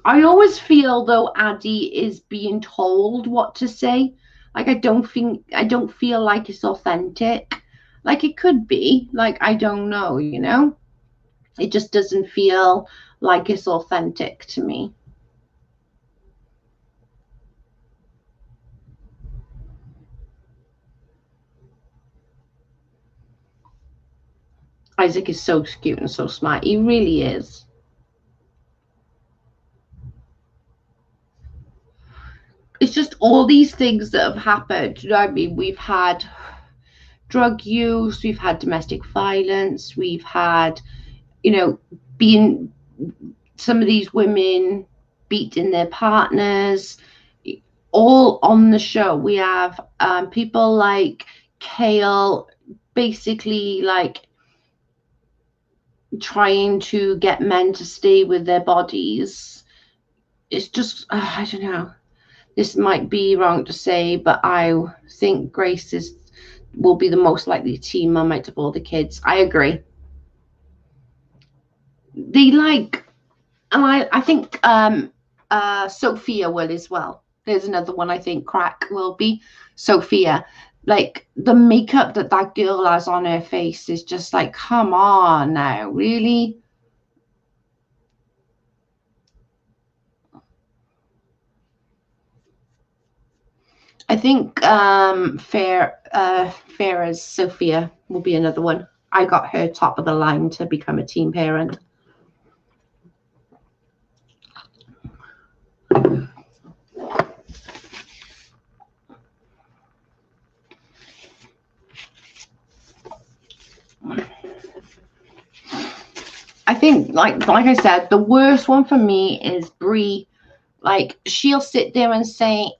I always feel though Addie is being told what to say. Like I don't feel like it's authentic. Like it could be. Like I don't know, you know? It just doesn't feel like it's authentic to me. Isaac is so cute and so smart. He really is. It's just all these things that have happened. You know what I mean? We've had drug use, we've had domestic violence, we've had, you know, being some of these women beating their partners, all on the show. We have people like Kailyn basically like trying to get men to stay with their bodies. It's just, I don't know. This might be wrong to say, but I think Grace will be the most likely teen mum out of all the kids. I agree. They like, and I think Sophia will as well. There's another one I think crack will be Sophia. Like the makeup that girl has on her face is just like, come on now, really? I think Farah's Sophia will be another one. I got her top of the line to become a teen parent. I think, like I said, the worst one for me is Brie. Like she'll sit there and say,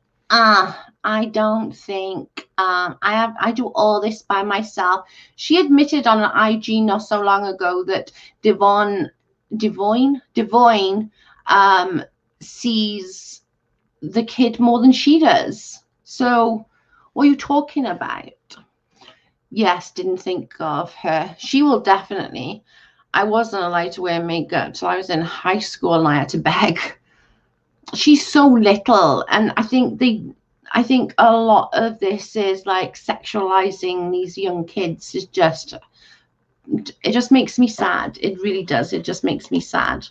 I don't think I do all this by myself. She admitted on an IG not so long ago that Devoyne sees the kid more than she does. So what are you talking about? Yes, didn't think of her. She will definitely. I wasn't allowed to wear makeup till I was in high school and I had to beg. She's so little, and I think a lot of this is like sexualizing these young kids is just, it just makes me sad. It really does. It just makes me sad.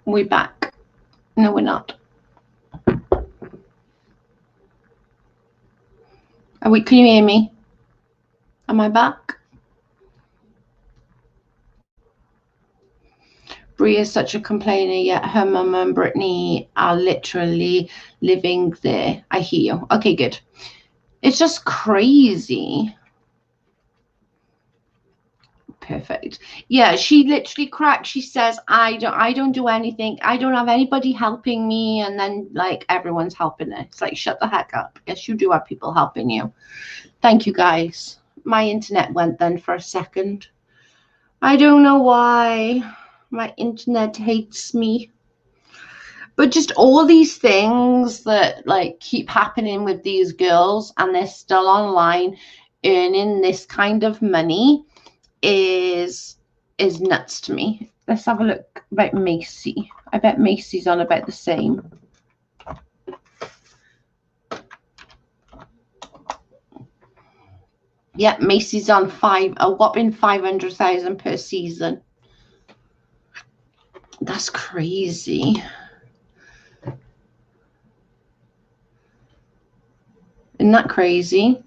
We're back. No, we're not. Are we? Can you hear me? Am I back? Brie is such a complainer, yet her mum and Brittany are literally living there. I hear you. Okay, good. It's just crazy. Perfect. Yeah, she literally cracks. She says, I don't do anything. I don't have anybody helping me. And then like everyone's helping her. It's like, shut the heck up. Yes, you do have people helping you. Thank you, guys. My internet went then for a second. I don't know why. My internet hates me. But just all these things that like keep happening with these girls, and they're still online earning this kind of money is nuts to me. Let's have a look about Macy. I bet Macy's on about the same. Yeah, Macy's on a whopping 500,000 per season. That's crazy. Isn't that crazy?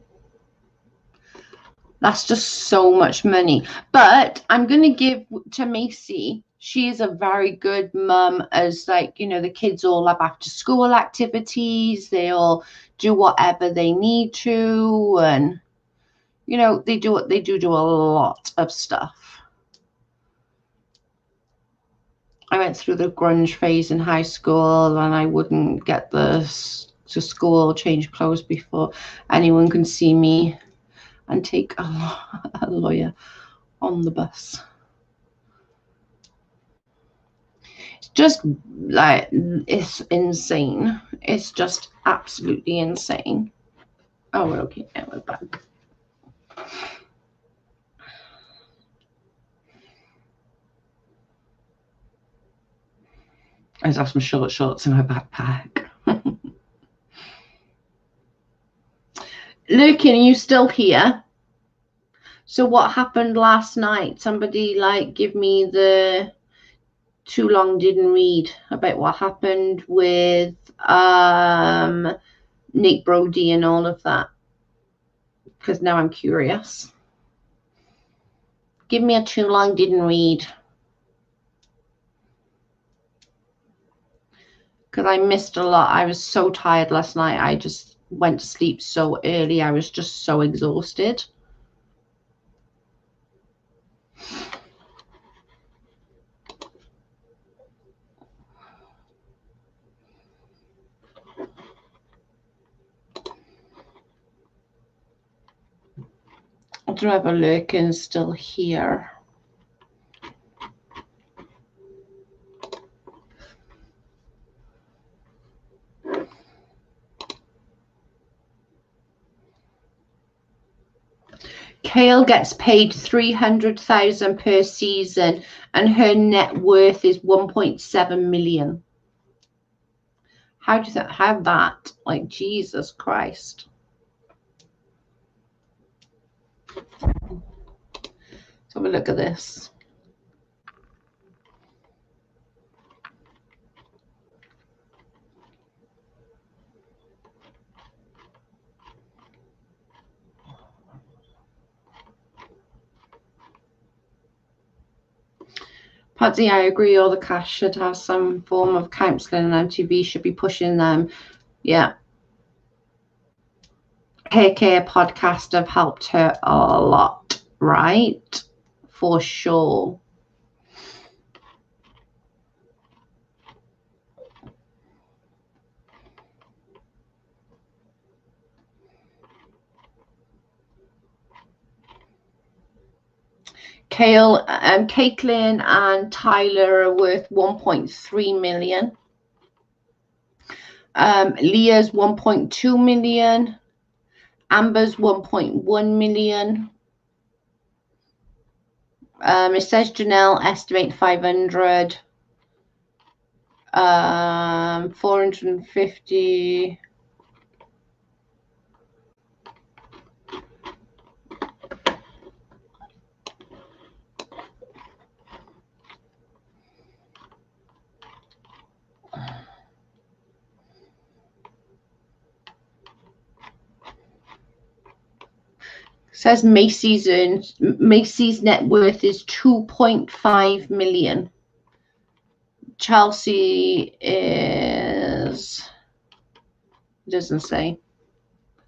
That's just so much money. But I'm going to give to Macy. She is a very good mum, as like, you know, the kids all have after school activities. They all do whatever they need to. And, you know, they do a lot of stuff. I went through the grunge phase in high school, and I wouldn't get to school, change clothes before anyone can see me, and take a lawyer on the bus. It's just like, it's insane. It's just absolutely insane. Oh, we're okay. Now we're back. I just have some short shorts in my backpack. Lurkin, are you still here? So what happened last night? Somebody like give me the too long didn't read about what happened with Nate Brody and all of that, because now I'm curious. Give me a too long didn't read, because I missed a lot. I was so tired last night. I just went to sleep so early. I was just so exhausted. I don't have a Lurkin still here. Kailyn gets paid $300,000 per season, and her net worth is 1.7 million. How do you have that? Like, Jesus Christ. Let's have a look at this. Patsy, I agree. All the cast should have some form of counselling, and MTV should be pushing them. Yeah. KK podcast have helped her a lot, right? For sure. Catelynn and Tyler are worth 1.3 million. Leah's 1.2 million. Amber's 1.1 million. It says Janelle estimate 500. 450. Says Macy's net worth is 2.5 million. Chelsea is, it doesn't say.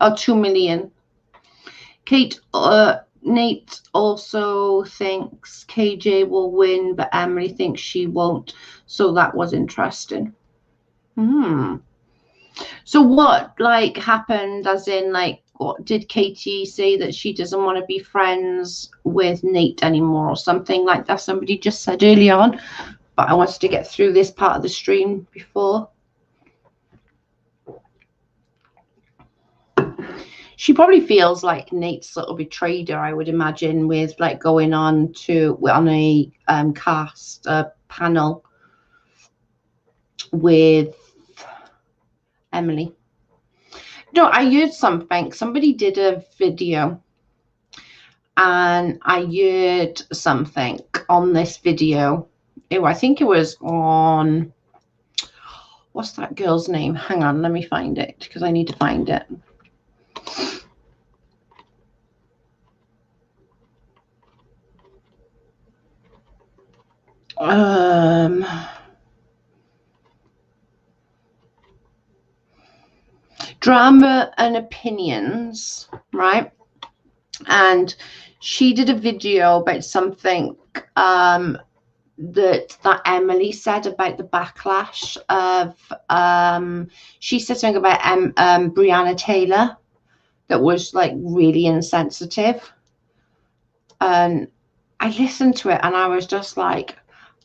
Oh, 2 million. Nate also thinks KJ will win, but Emily thinks she won't. So that was interesting. So what like happened, as in like, what did Katie say, that she doesn't want to be friends with Nate anymore or something like that? Somebody just said early on, but I wanted to get through this part of the stream before. She probably feels like Nate sort of betrayed her, I would imagine, with like going on a cast panel with Emily. No, I heard something. Somebody did a video and I heard something on this video. I think it was on, what's that girl's name? Hang on, let me find it because I need to find it. Drama and Opinions, right? And she did a video about something that Emily said about the backlash of she said something about Breonna Taylor that was like really insensitive, and I listened to it and I was just like,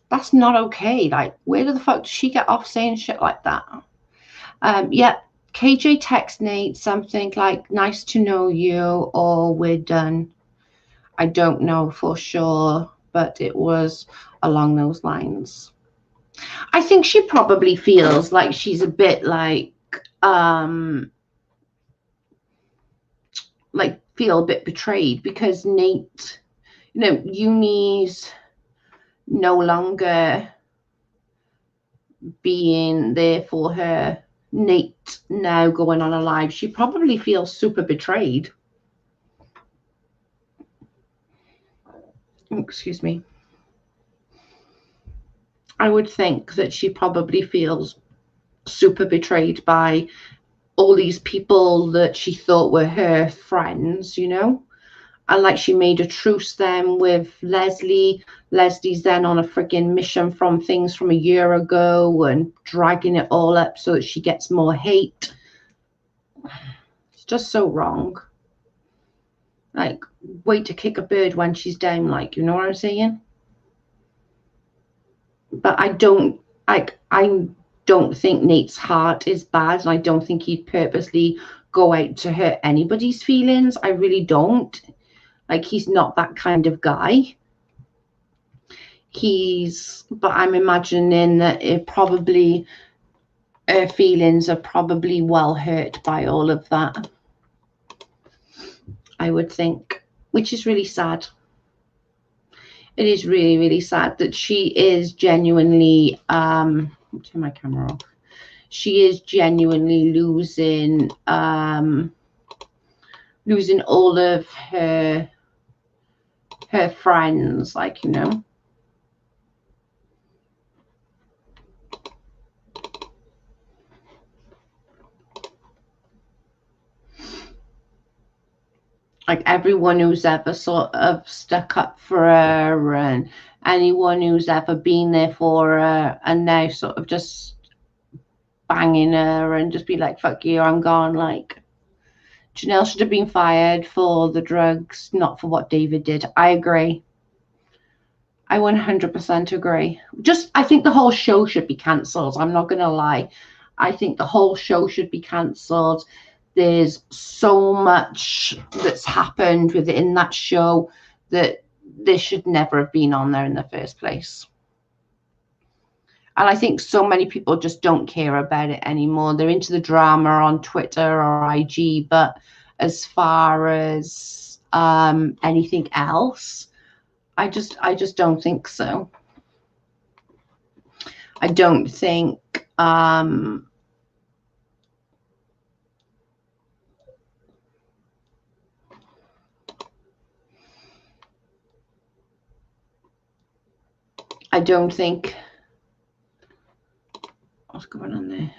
that's not okay. Like, where the fuck does she get off saying shit like that? Yeah, KJ texts Nate something like, nice to know you, or we're done. I don't know for sure, but it was along those lines. I think she probably feels like she's a bit like feel a bit betrayed because Nate, Uni's no longer being there for her. Nate now going on a live. She probably feels super betrayed. Excuse me. I would think that she probably feels super betrayed by all these people that she thought were her friends, and like she made a truce then with Leslie. Leslie's then on a friggin' mission from things from a year ago and dragging it all up so that she gets more hate. It's just so wrong. Like, wait to kick a bird when she's down, like, you know what I'm saying? But I don't think Nate's heart is bad, and I don't think he'd purposely go out to hurt anybody's feelings. I really don't. Like, he's not that kind of guy. But I'm imagining that her feelings are probably well hurt by all of that, I would think, which is really sad. It is really, really sad that she is genuinely, turn my camera off. She is genuinely losing all of her friends, like, like everyone who's ever sort of stuck up for her and anyone who's ever been there for her, and now sort of just banging her and just be like, fuck you, I'm gone. Like, Janelle should have been fired for the drugs, not for what David did. I agree. I 100% agree. I think the whole show should be cancelled. I'm not going to lie. I think the whole show should be cancelled. There's so much that's happened within that show that this should never have been on there in the first place. And I think so many people just don't care about it anymore. They're into the drama on Twitter or IG, but as far as anything else, I just don't think so. I don't think I don't think. What's going on there?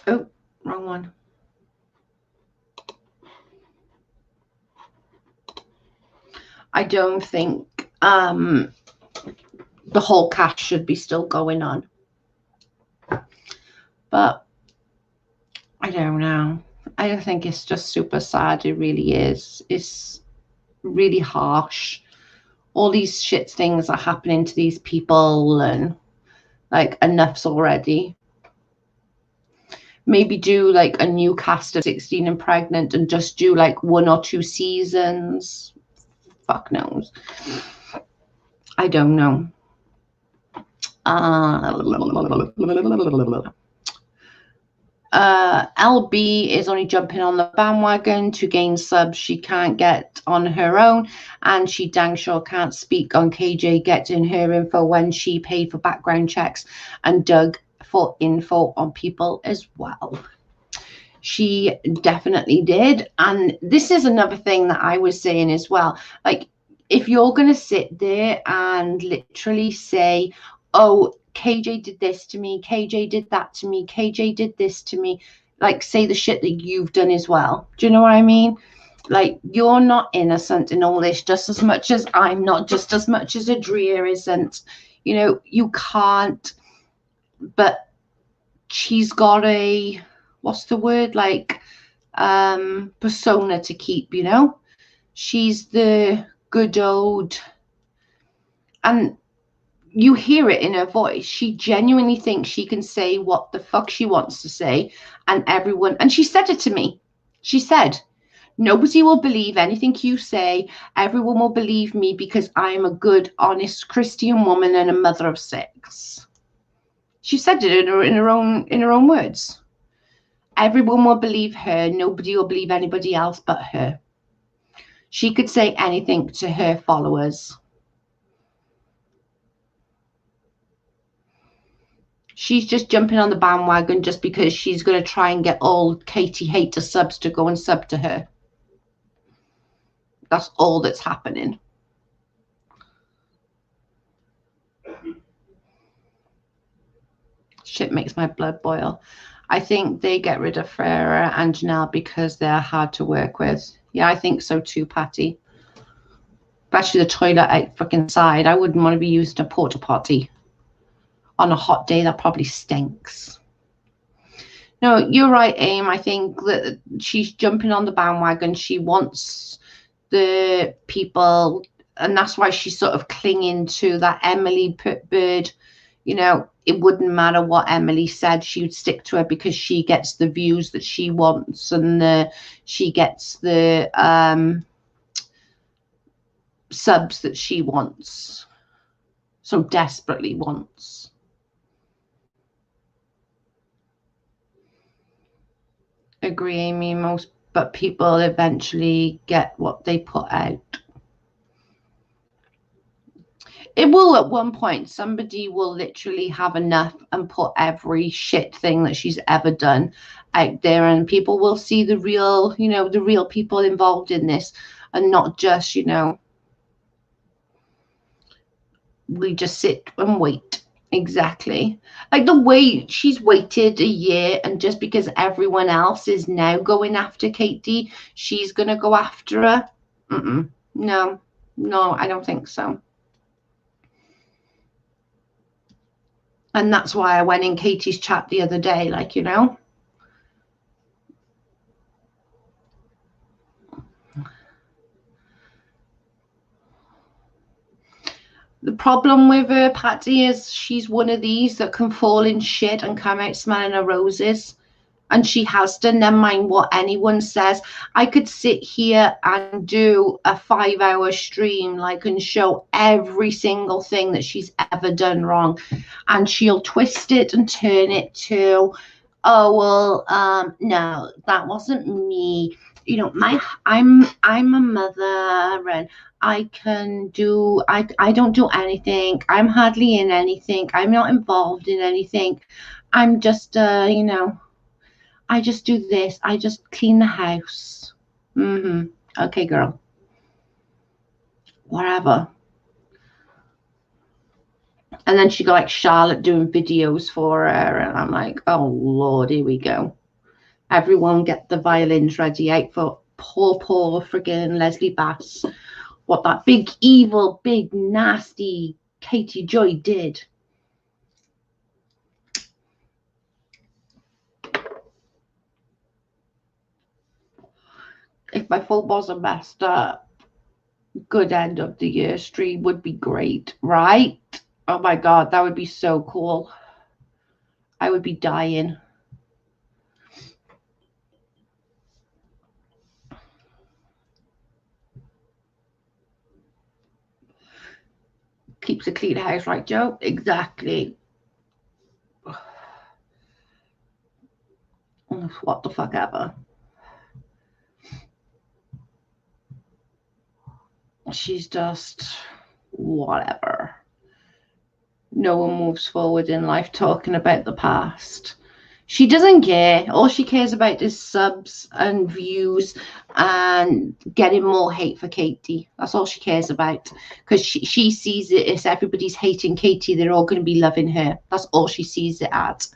Oh, wrong one. I don't think the whole cast should be still going on. But I don't know. I think it's just super sad. It really is. It's really harsh. All these shit things are happening to these people, and like enough's already. Maybe do like a new cast of 16 and Pregnant and just do like 1 or 2 seasons. Fuck knows. I don't know. LB is only jumping on the bandwagon to gain subs she can't get on her own, and she dang sure can't speak on KJ getting her info when she paid for background checks and dug for info on people as well. She definitely did. And this is another thing that I was saying as well. Like, if you're going to sit there and literally say, oh, KJ did this to me, KJ did that to me, KJ did this to me, like, say the shit that you've done as well. Do you know what I mean? Like, you're not innocent in all this, just as much as I'm not, just as much as Adria isn't. You know, you can't. But she's got a, what's the word, like, persona to keep, you know? She's the good old, and you hear it in her voice. She genuinely thinks she can say what the fuck she wants to say, and everyone, and she said it to me. She said, nobody will believe anything you say. Everyone will believe me because I am a good, honest Christian woman and a mother of 6. She said it in her own words. Everyone will believe her. Nobody will believe anybody else but her. She could say anything to her followers. She's just jumping on the bandwagon just because she's going to try and get all Katie hater subs to go and sub to her. That's all that's happening. Shit makes my blood boil. I think they get rid of Farah and Janelle because they're hard to work with. Yeah, I think so too, Patty. Especially the toilet out fucking side. I wouldn't want to be used in a porta potty on a hot day. That probably stinks. No, you're right, Aim. I think that she's jumping on the bandwagon. She wants the people, and that's why she's sort of clinging to that Emily Bird. You know, it wouldn't matter what Emily said, she would stick to her because she gets the views that she wants, and she gets the subs that she wants, so desperately wants. Agree, Amy. But people eventually get what they put out. It will at one point. Somebody will literally have enough and put every shit thing that she's ever done out there, and people will see the real, you know, the real people involved in this, and not just, you know, we just sit and wait. Exactly. Like the way she's waited a year, and just because everyone else is now going after Katie, she's going to go after her. No, I don't think so. And that's why I went in Katie's chat the other day, like, you know. The problem with her, Patty, is she's one of these that can fall in shit and come out smelling her roses. And she has done. Never mind what anyone says. I could sit here and do a 5-hour stream, like, and show every single thing that she's ever done wrong, and she'll twist it and turn it to, oh well, no, that wasn't me. You know, I'm a mother, and I don't do anything. I'm hardly in anything. I'm not involved in anything. I'm just you know, I just do this. I just clean the house. Okay, girl. Whatever. And then she got like Charlotte doing videos for her, and I'm like, oh Lord, here we go. Everyone get the violins ready out for poor friggin' Leslie Bass. What that big evil, big nasty Katie Joy did. If my phone wasn't messed up, good end of the year stream would be great, right? Oh my God, that would be so cool. I would be dying. Keeps a clean house, right, Joe? Exactly. What the fuck ever. She's just whatever. No one moves forward in life talking about the past. She doesn't care. All she cares about is subs and views and getting more hate for Katie. That's all she cares about. Because she sees it as everybody's hating Katie, they're all going to be loving her. That's all she sees it as.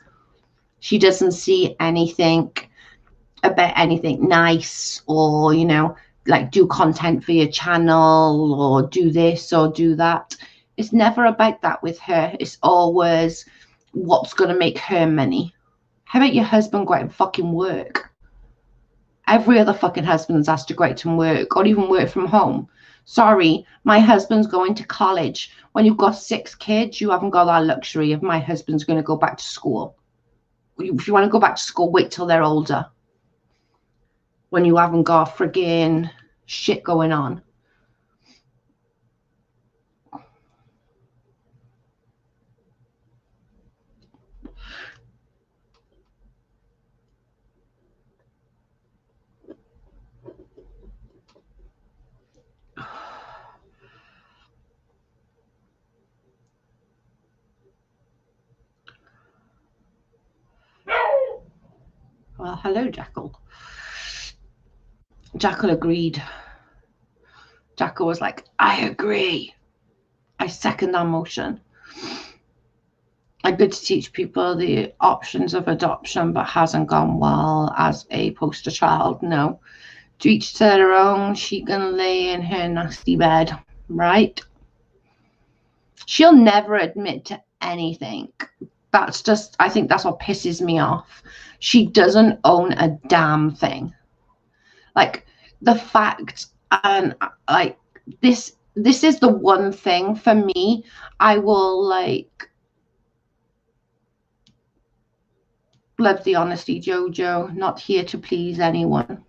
She doesn't see anything about anything nice, or, you know, like do content for your channel or do this or do that. It's never about that with her. It's always what's going to make her money. How about your husband go out and fucking work? Every other fucking husband's asked to go out and work, or even work from home. Sorry, my husband's going to college. When you've got 6 kids, you haven't got that luxury of my husband's going to go back to school. If you want to go back to school, wait till they're older. When you haven't got friggin' shit going on. Well, hello, Jackal. Jackal agreed. Jackal was like, I agree. I second that motion. I'm good to teach people the options of adoption, but hasn't gone well as a poster child. No. To each to their own. She can lay in her nasty bed, right? She'll never admit to anything. That's just, I think that's what pisses me off. She doesn't own a damn thing. Like, the fact, and like, this is the one thing for me. I will, like, love the honesty, Jojo. Not here to please anyone.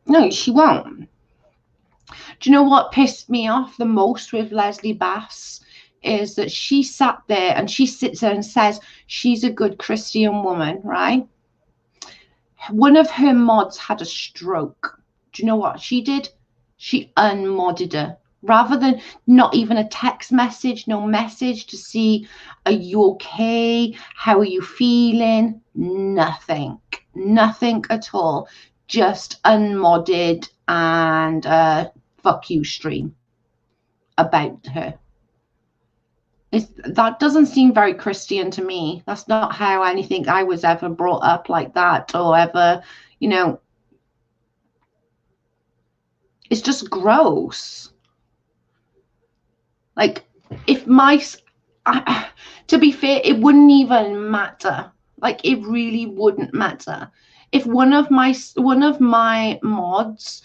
No, she won't. Do you know what pissed me off the most with Leslie Bass? Is that she sat there and she sits there and says she's a good Christian woman, right? One of her mods had a stroke. Do you know what she did? She unmodded her. Rather than not even a text message, no message to see, are you okay? How are you feeling? Nothing. Nothing at all. Just unmodded and fuck you stream about her. That doesn't seem very Christian to me. That's not how anything I was ever brought up like that, or ever, you know, it's just gross. Like, if to be fair, it wouldn't even matter. Like, it really wouldn't matter. If one of my mods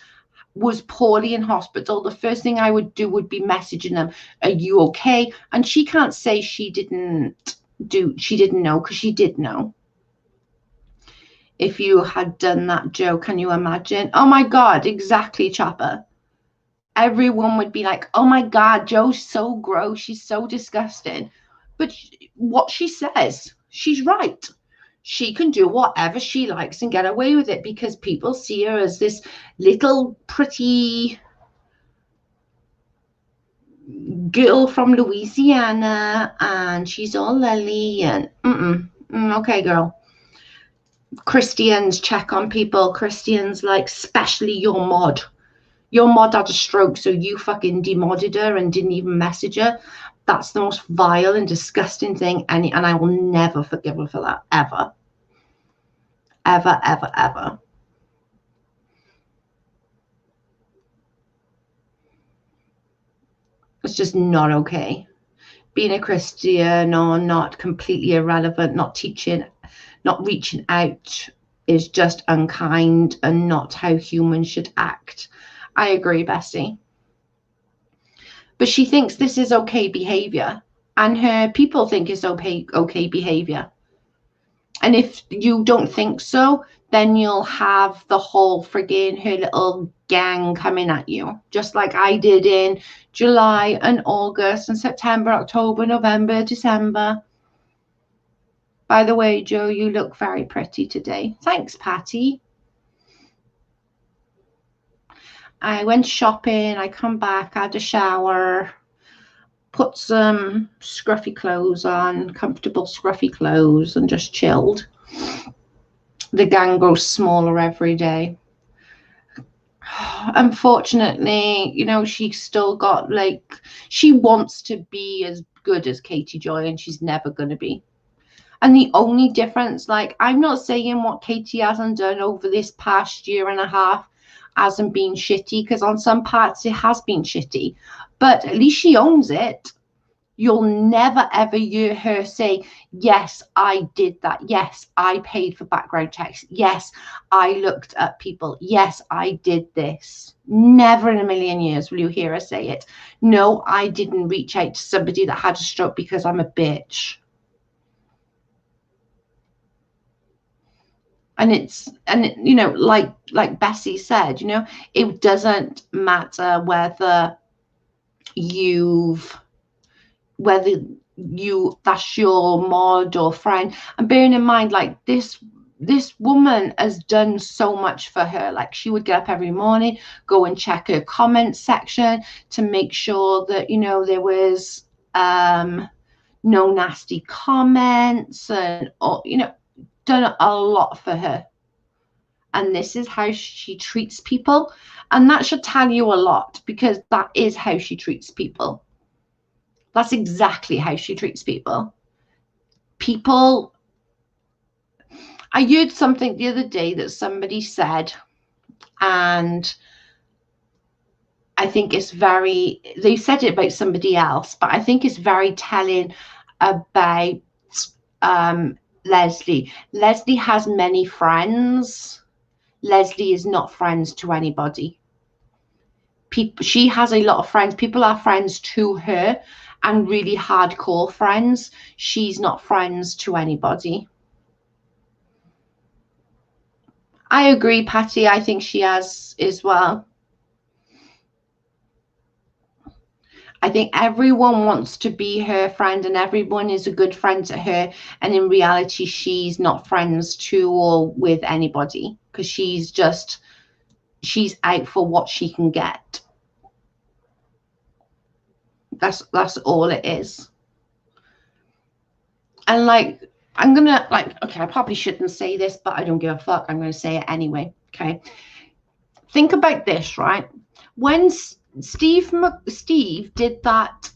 was poorly in hospital, the first thing I would do would be messaging them, are you okay? And she can't say she didn't know, because she did know. If you had done that, Joe, can you imagine? Oh my God, exactly, Chopper. Everyone would be like, oh my God, Joe's so gross, she's so disgusting. But what she says, she's right. She can do whatever she likes and get away with it, because people see her as this little pretty girl from Louisiana, and she's all lily and okay, girl. Christians check on people. Christians, like, especially your mod. Your mod had a stroke, so you fucking demodded her and didn't even message her. That's the most vile and disgusting thing, and I will never forgive her for that, ever. Ever, ever, ever. It's just not okay. Being a Christian or not completely irrelevant, not teaching, not reaching out is just unkind and not how humans should act. I agree, Bessie. But she thinks this is okay behavior, and her people think it's okay behavior. And if you don't think so, then you'll have the whole friggin' her little gang coming at you, just like I did in July and August and September, October, November, December. By the way, Joe, you look very pretty today. Thanks, Patty. I went shopping, I come back, had a shower, put some scruffy clothes on, comfortable scruffy clothes, and just chilled. The gang grows smaller every day. Unfortunately, you know, she's still got, like, she wants to be as good as Katie Joy, and she's never going to be. And the only difference, like, I'm not saying what Katie hasn't done over this past year and a half hasn't been shitty, because on some parts it has been shitty, but at least she owns it. You'll never ever hear her say, yes, I did that. Yes, I paid for background checks. Yes, I looked at people. Yes, I did this. Never in a million years will you hear her say it. No, I didn't reach out to somebody that had a stroke because I'm a bitch. And you know, like Bessie said, you know, it doesn't matter whether that's your mod or friend. And bearing in mind, like, this woman has done so much for her. Like, she would get up every morning, go and check her comment section to make sure that, you know, there was no nasty comments, and, or, you know, done a lot for her. And this is how she treats people, and that should tell you a lot, because that is how she treats people. That's exactly how she treats people. I heard something the other day that somebody said, and I think it's they said it about somebody else, but I think it's very telling about Leslie. Leslie has many friends. Leslie is not friends to anybody. She has a lot of friends. People are friends to her, and really hardcore friends. She's not friends to anybody. I agree, Patty. I think she has as well. I think everyone wants to be her friend, and everyone is a good friend to her. And in reality, she's not friends to or with anybody, because she's out for what she can get. That's all it is. And, like, I'm gonna, like, okay, I probably shouldn't say this, but I don't give a fuck. I'm gonna say it anyway. Okay, think about this, right? When Steve did that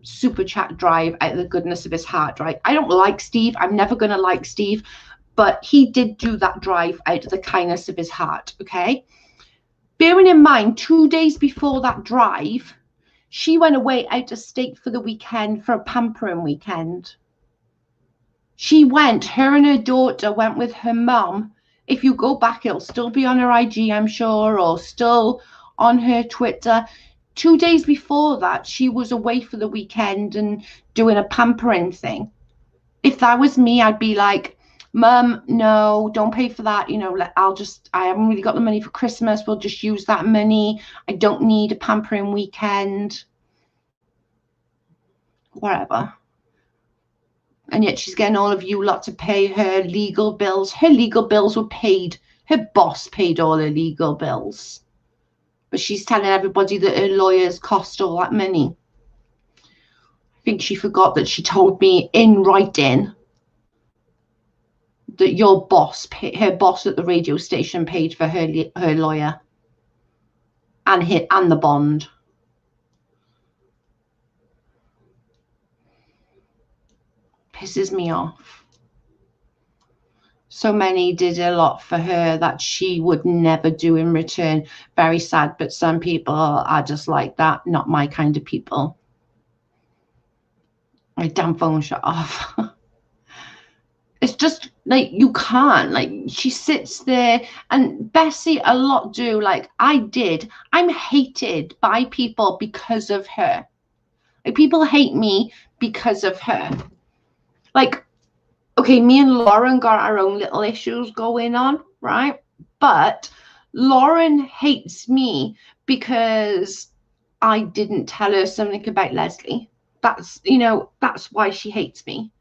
super chat drive out of the goodness of his heart, right? I don't like Steve. I'm never gonna like Steve, but he did do that drive out of the kindness of his heart. Okay, bearing in mind, 2 days before that drive, she went away out of state for the weekend, for a pampering weekend. She went, her and her daughter went with her mum. If you go back, it'll still be on her IG, I'm sure, or still on her Twitter. 2 days before that, she was away for the weekend and doing a pampering thing. If that was me, I'd be like, Mum, no, don't pay for that. You know, I haven't really got the money for Christmas. We'll just use that money. I don't need a pampering weekend. Whatever. And yet she's getting all of you lot to pay her legal bills. Her legal bills were paid. Her boss paid all her legal bills. But she's telling everybody that her lawyers cost all that money. I think she forgot that she told me in writing that your boss, her boss at the radio station, paid for her lawyer and the bond. Pisses me off. So many did a lot for her that she would never do in return. Very sad, but some people are just like that. Not my kind of people. My damn phone shut off. It's just like, you can't, like, she sits there, and Bessie a lot do, like I did. I'm hated by people because of her. Like, people hate me because of her. Like, okay, me and Lauren got our own little issues going on, right? But Lauren hates me because I didn't tell her something about Leslie. That's, you know, that's why she hates me.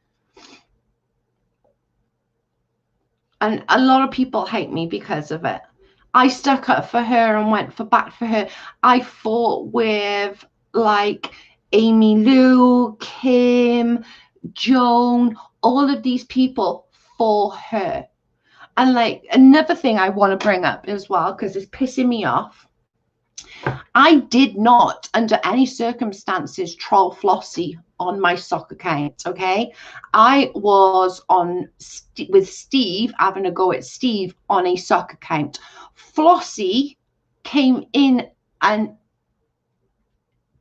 And a lot of people hate me because of it. I stuck up for her and went back for her. I fought with, like, Amy Lou, Kim, Joan, all of these people for her. And, like, another thing I want to bring up as well, because it's pissing me off, I did not, under any circumstances, troll Flossie on my sock account, okay? I was on with Steve, having a go at Steve on a sock account. Flossie came in and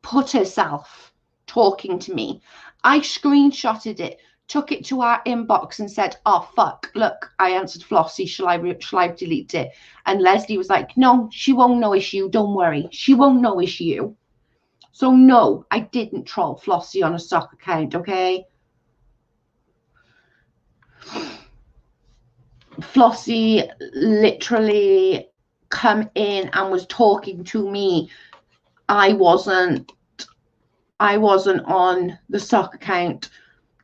put herself talking to me. I screenshotted it, took it to our inbox and said, oh, fuck, look, I answered Flossie. Shall I delete it? And Leslie was like, no, she won't know it's you. Don't worry. She won't know it's you. So, no, I didn't troll Flossie on a sock account, okay? Flossie literally come in and was talking to me. I wasn't on the sock account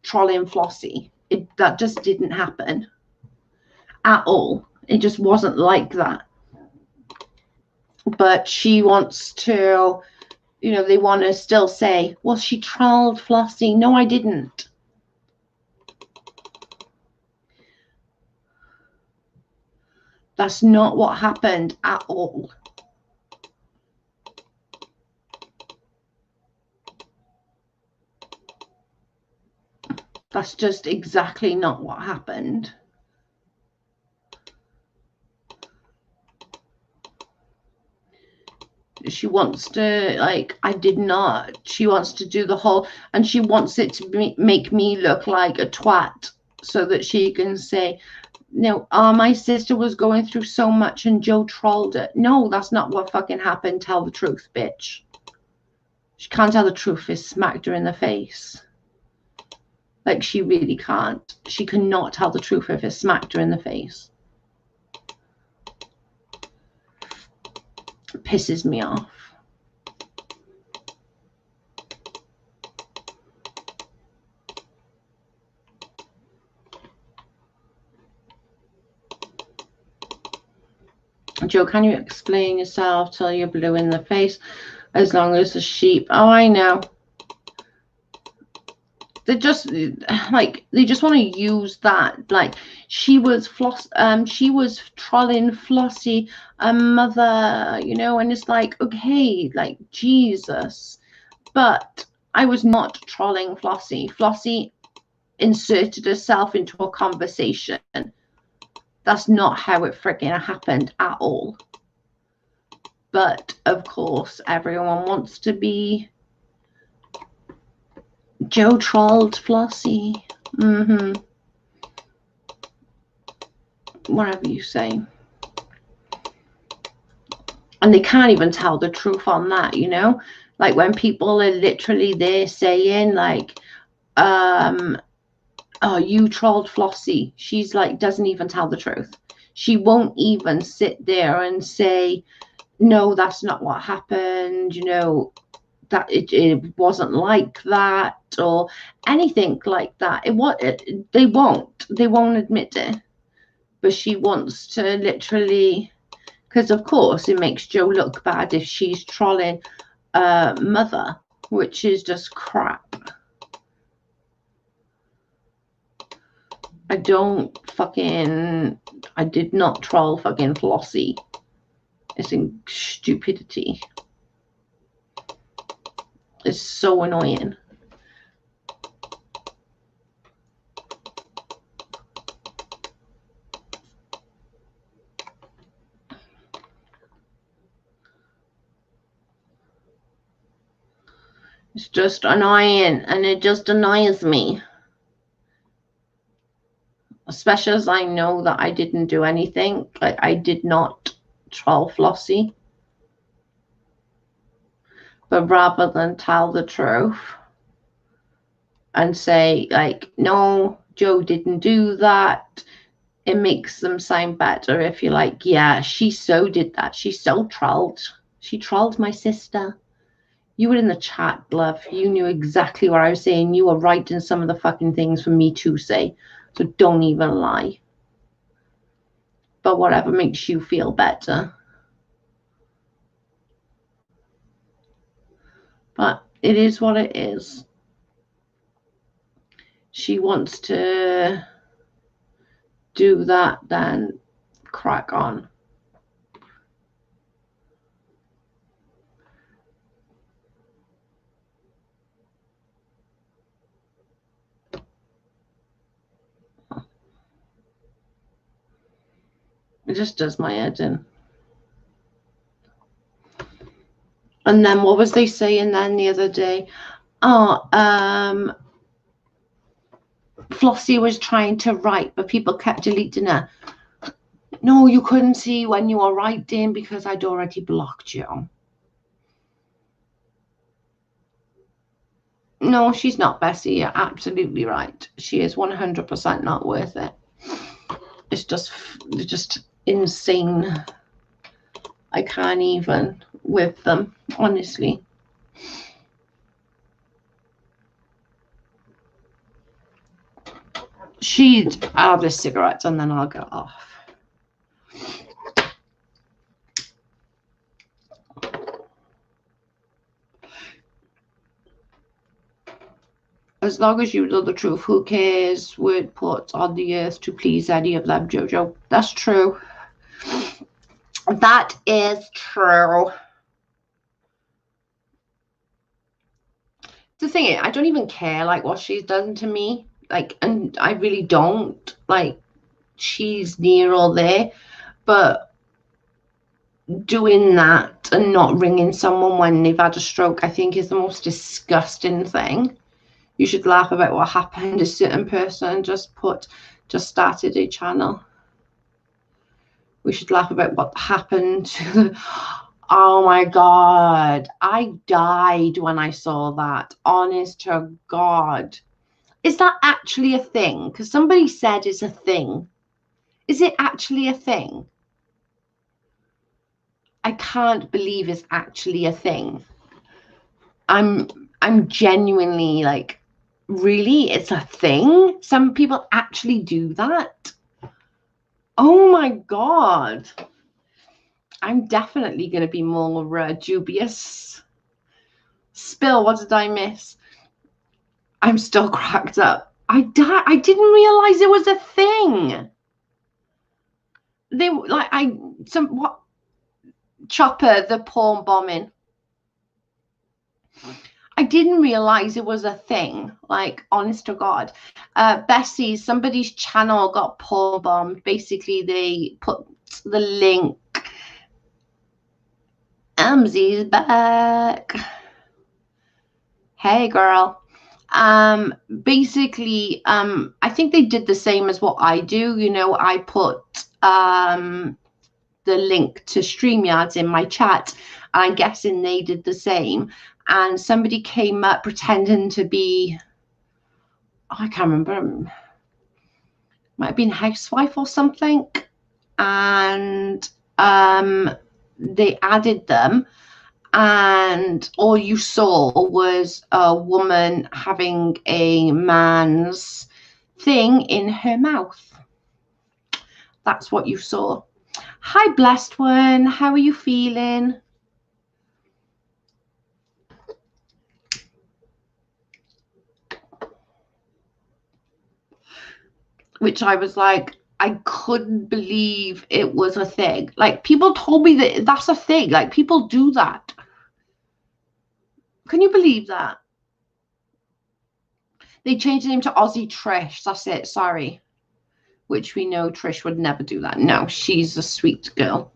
trolling Flossie. That just didn't happen at all. It just wasn't like that. But she wants to, you know, they want to still say, well, she trolled Flossie. No, I didn't. That's not what happened at all. That's just exactly not what happened. She wants to, like, I did not. She wants to do the whole, and she wants it to make me look like a twat so that she can say, no, my sister was going through so much and Joe trolled it. No, that's not what fucking happened. Tell the truth, bitch. She can't tell the truth. It smacked her in the face. Like, she really can't. She cannot tell the truth if it smacked her in the face. It pisses me off. Joe, can you explain yourself till you're blue in the face? As long as the sheep. Oh, I know. They just like, they just want to use that. Like, she was she was trolling Flossie, mother, you know, and it's like, okay, like, Jesus. But I was not trolling Flossie. Flossie inserted herself into a conversation. That's not how it freaking happened at all. But of course, everyone wants to be Joe trolled Flossie. Whatever you say. And they can't even tell the truth on that, you know? Like, when people are literally there saying, like, oh, you trolled Flossie. She's like, doesn't even tell the truth. She won't even sit there and say, no, that's not what happened, you know, that it wasn't like that, or anything like that. They won't admit it. But she wants to literally, because of course it makes Joe look bad if she's trolling mother, which is just crap. I did not troll fucking Flossie. It's in stupidity. It's so annoying. It's just annoying, and it just annoys me. Especially as I know that I didn't do anything. Like, I did not troll Flossie. But rather than tell the truth and say, like, no, Joe didn't do that, it makes them sound better if you're like, yeah, she so did that. She so trolled. She trolled my sister. You were in the chat, love. You knew exactly what I was saying. You were writing some of the fucking things for me to say. So don't even lie. But whatever makes you feel better. But it is what it is. She wants to do that, then crack on. It just does my head in. And then what was they saying then the other day? Oh, Flossie was trying to write, but people kept deleting her. No, you couldn't see when you were writing because I'd already blocked you. No, she's not, Bessie. You're absolutely right. She is 100% not worth it. It's just insane. I can't even with them, honestly. I'll have this cigarette and then I'll get off. As long as you know the truth, who cares? Word put on the earth to please any of them, Jojo. That's true. That is true. The thing is, I don't even care like what she's done to me. Like, and I really don't. Like, she's near or there. But doing that and not ringing someone when they've had a stroke, I think is the most disgusting thing. You should laugh about what happened. A certain person just started a channel. We should laugh about what happened. Oh my God. I died when I saw that. Honest to God. Is that actually a thing? Because somebody said it's a thing. Is it actually a thing? I can't believe it's actually a thing. I'm genuinely like, really? It's a thing? Some people actually do that? Oh my God. I'm definitely going to be more dubious. Spill, what did I miss? I'm still cracked up. I didn't realize it was a thing. They like what Chopper, the porn bombing. I didn't realize it was a thing. Like, honest to God. Bessie, somebody's channel got porn bombed. Basically, they put the link. Amzi's back. Hey, girl. Basically, I think they did the same as what I do. You know, I put the link to StreamYards in my chat. I'm guessing they did the same. And somebody came up pretending to be, I can't remember, might have been a housewife or something. And they added them. And all you saw was a woman having a man's thing in her mouth. That's what you saw. Hi, blessed one. How are you feeling? which I was like, I couldn't believe it was a thing. Like, people told me that that's a thing. Like, people do that. Can you believe that? They changed the name to Aussie Trish. That's it. Sorry. Which we know Trish would never do that. No, she's a sweet girl.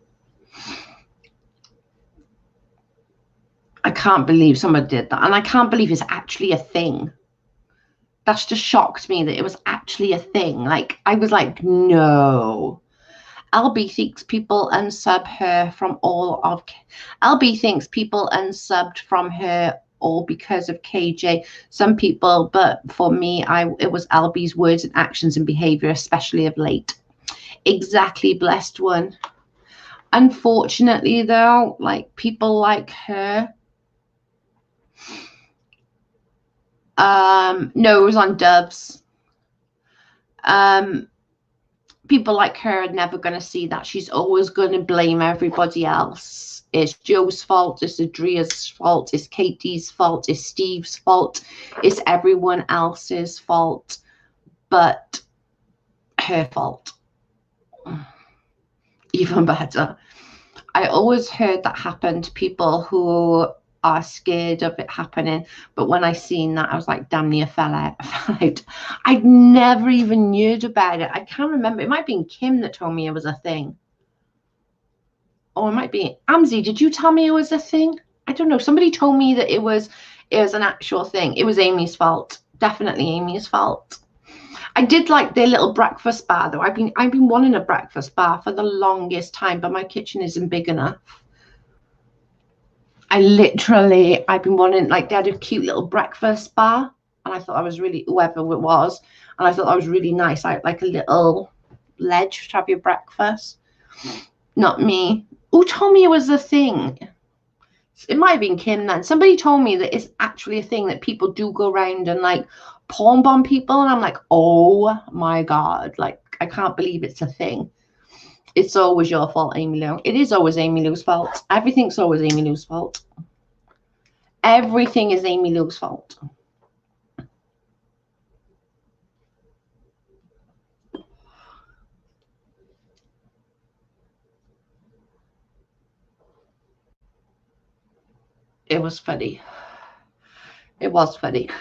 I can't believe someone did that. And I can't believe it's actually a thing. That's just shocked me that it was actually a thing. Like, I was like, no. LB thinks people unsub her from all of... LB thinks people unsubbed from her all because of KJ. Some people, but for me, it was LB's words and actions and behavior, especially of late. Exactly, blessed one. Unfortunately, though, like, people like her... no, it was on Doves. People like her are never going to see that. She's always going to blame everybody else. It's Joe's fault. It's Adria's fault. It's Katie's fault. It's Steve's fault. It's everyone else's fault, but her fault. Even better. I always heard that happen to people who are scared of it happening, but when I seen that, I was like, damn near fell out. I'd never even heard about it. I can't remember. It might have been Kim that told me it was a thing, or it might be Amzi. Did you tell me it was a thing? I don't know. Somebody told me that it was an actual thing. It was Amy's fault. Definitely Amy's fault. I did like their little breakfast bar though. I've been wanting a breakfast bar for the longest time, but my kitchen isn't big enough. I've been wanting, like, they had a cute little breakfast bar, and I thought I was really, whoever it was, and I thought that was really nice. Like a little ledge to have your breakfast. Not me. Who told me it was a thing? It might have been Kim then. Somebody told me that it's actually a thing, that people do go around and like porn bomb people, and I'm like, oh my God, like, I can't believe it's a thing. It's always your fault, Amy Lou. It is always Amy Lou's fault. Everything's always Amy Lou's fault. Everything is Amy Lou's fault. It was funny. It was funny.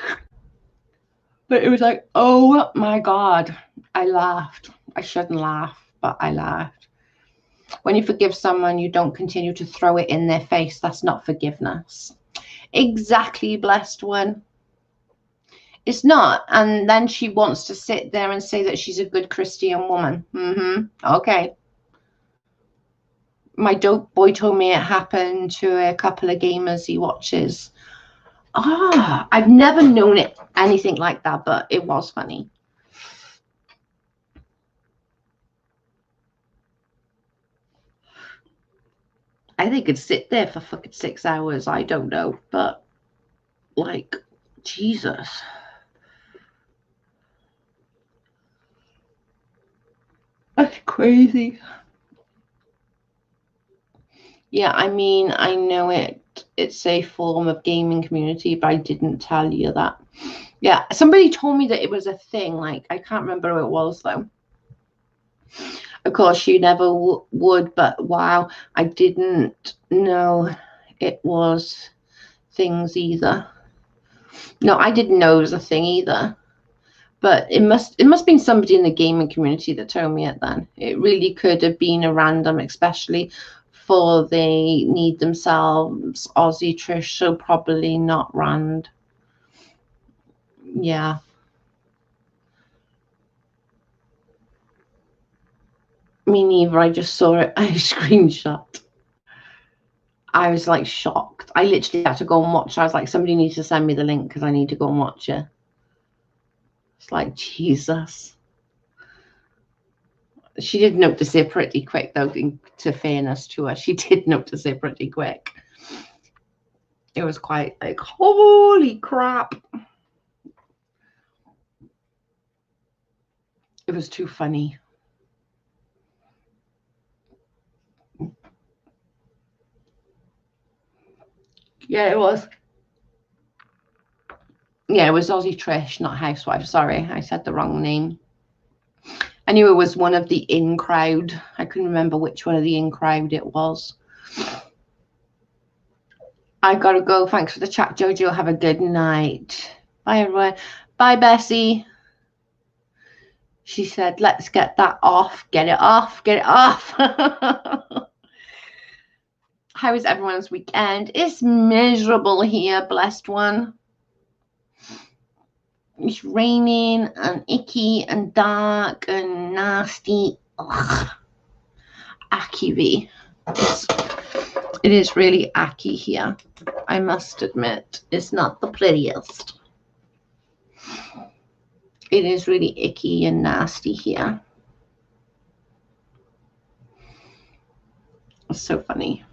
But it was like, oh my God. I laughed. I shouldn't laugh, but I laughed. When you forgive someone, you don't continue to throw it in their face. That's not forgiveness. Exactly, blessed one. It's not. And then she wants to sit there and say that she's a good Christian woman. Okay. My dope boy told me it happened to a couple of gamers he watches. I've never known anything like that, but it was funny. I think it'd sit there for fucking 6 hours. I don't know, but like, Jesus. That's crazy. Yeah, I mean, I know it's a form of gaming community, but I didn't tell you that. Yeah, somebody told me that it was a thing. Like, I can't remember who it was, though. Of course, you never would, but wow, I didn't know it was things either. No, I didn't know it was a thing either. But it must have been somebody in the gaming community that told me it then. It really could have been a random, especially for they need themselves Aussie Trish, so probably not Rand. Yeah. Me neither. I just saw it. I screenshot. I was like shocked. I literally had to go and watch. I was like, somebody needs to send me the link because I need to go and watch it. It's like, Jesus. She did notice it pretty quick, though, to fairness to her. She did notice it pretty quick. It was quite like, holy crap. It was too funny. Yeah, it was. Yeah, it was Aussie Trish, not Housewife. Sorry, I said the wrong name. I knew it was one of the in crowd. I couldn't remember which one of the in crowd it was. I gotta go. Thanks for the chat, Jojo. Have a good night. Bye, everyone. Bye, Bessie. She said, let's get that off. Get it off. Get it off. How is everyone's weekend? It's miserable here, blessed one. It's raining and icky and dark and nasty. Ugh. Acky. It is really acky here. I must admit, it's not the prettiest. It is really icky and nasty here. It's so funny.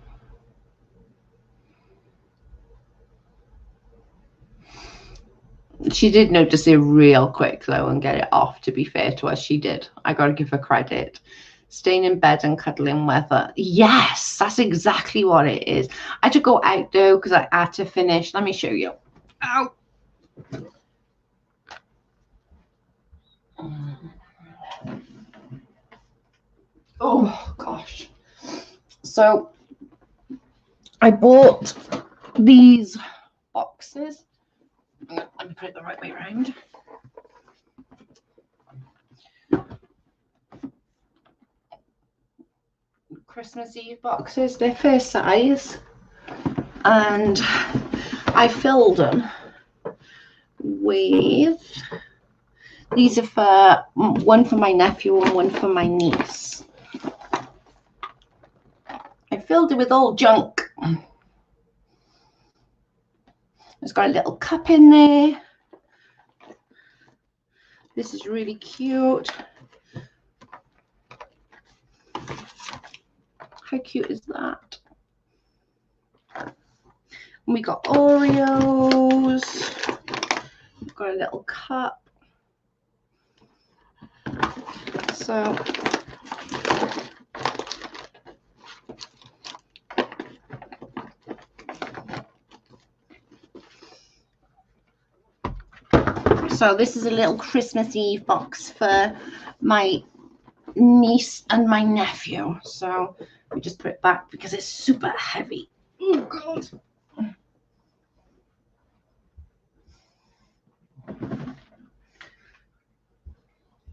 She did notice it real quick, though, and get it off, to be fair to her. She did. I got to give her credit. Staying in bed and cuddling weather. Yes, that's exactly what it is. I had to go out, though, because I had to finish. Let me show you. Ow. Oh, gosh. So, I bought these boxes. Let me put it the right way around. Christmas Eve boxes. They're fair size. And I filled them with, these are for, one for my nephew and one for my niece. I filled it with all junk. It's got a little cup in there. This is really cute. How cute is that? We got Oreos. We've got a little cup. So this is a little Christmas Eve box for my niece and my nephew. So we just put it back because it's super heavy. Oh God.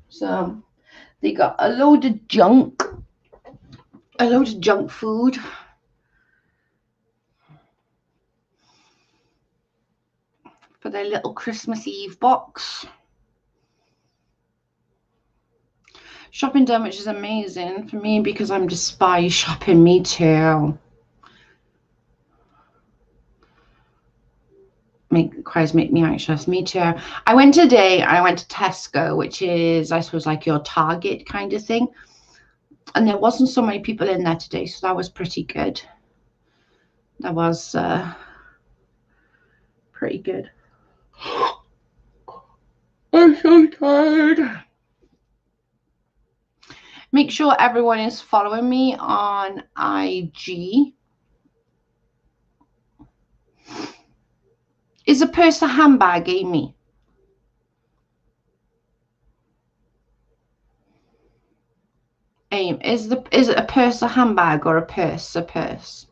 So they got a load of junk food. For their little Christmas Eve box. Shopping done, which is amazing for me because I'm despise shopping. Me too. Cries make me anxious. Me too. I went today. I went to Tesco, which is, I suppose, like your Target kind of thing. And there wasn't so many people in there today, so that was pretty good. That was pretty good. I'm so tired. Make sure everyone is following me on IG. Is a purse a handbag, Amy? Is it a purse a handbag or a purse a purse?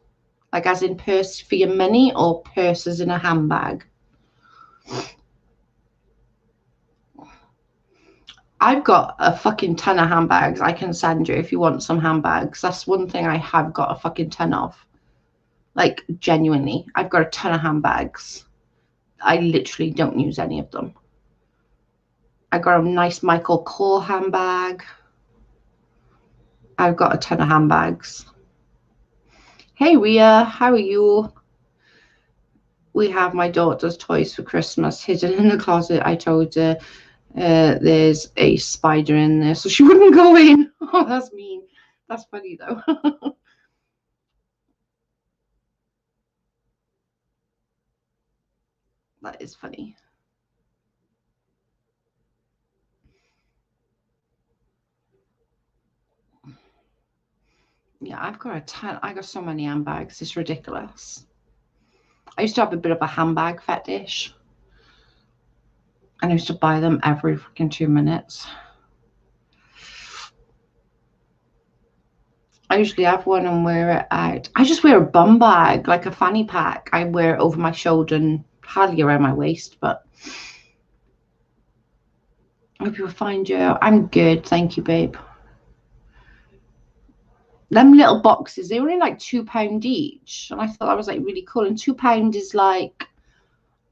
Like as in purse for your money or purses in a handbag? I've got a fucking ton of handbags I can send you if you want some handbags. That's one thing I have got a fucking ton of. Like, genuinely. I've got a ton of handbags. I literally don't use any of them. I got a nice Michael Kors handbag. I've got a ton of handbags. Hey, Rhea, how are you? We have my daughter's toys for Christmas hidden in the closet. I told her there's a spider in there, so she wouldn't go in. Oh, that's mean. That's funny, though. That is funny. Yeah, I've got a ton. I got so many handbags. It's ridiculous. I used to have a bit of a handbag fetish. And I used to buy them every freaking 2 minutes. I usually have one and wear it out. I just wear a bum bag, like a fanny pack. I wear it over my shoulder and hardly around my waist, but I hope you'll find you. I'm good, thank you, babe. Them little boxes, they were only like £2 each, and I thought that was like really cool. And £2 is like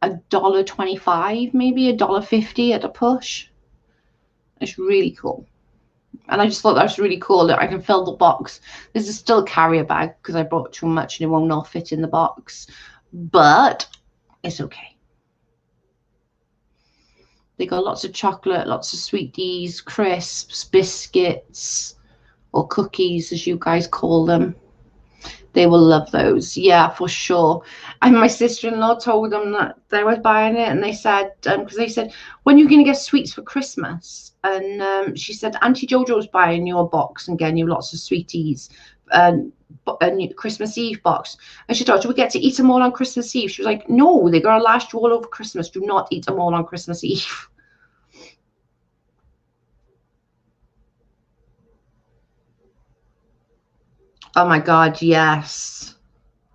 $1.25, maybe $1.50 at a push. It's really cool. And I just thought that was really cool that I can fill the box. This is still a carrier bag because I bought too much and it won't all fit in the box, but it's okay. They got lots of chocolate, lots of sweeties, crisps, biscuits, or cookies as you guys call them. They will love those, yeah, for sure. And my sister-in-law told them that they were buying it, and they said, because they said, when are you going to get sweets for Christmas? And she said, Auntie Jojo's buying you a box and getting you lots of sweeties, a new Christmas Eve box. And she thought, do we get to eat them all on Christmas Eve? She was like, no, they're going to last you all over Christmas. Do not eat them all on Christmas Eve. Oh my God, yes.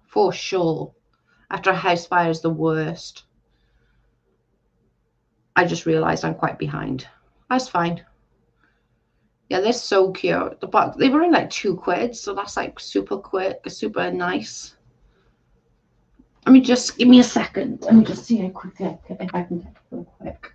For sure. After a house fire is the worst. I just realized I'm quite behind. That's fine. Yeah, they're so cute. The box, they were in like £2, so that's like super quick, super nice. Let me just give me a second. Let me just see how quickly if I can get them quick.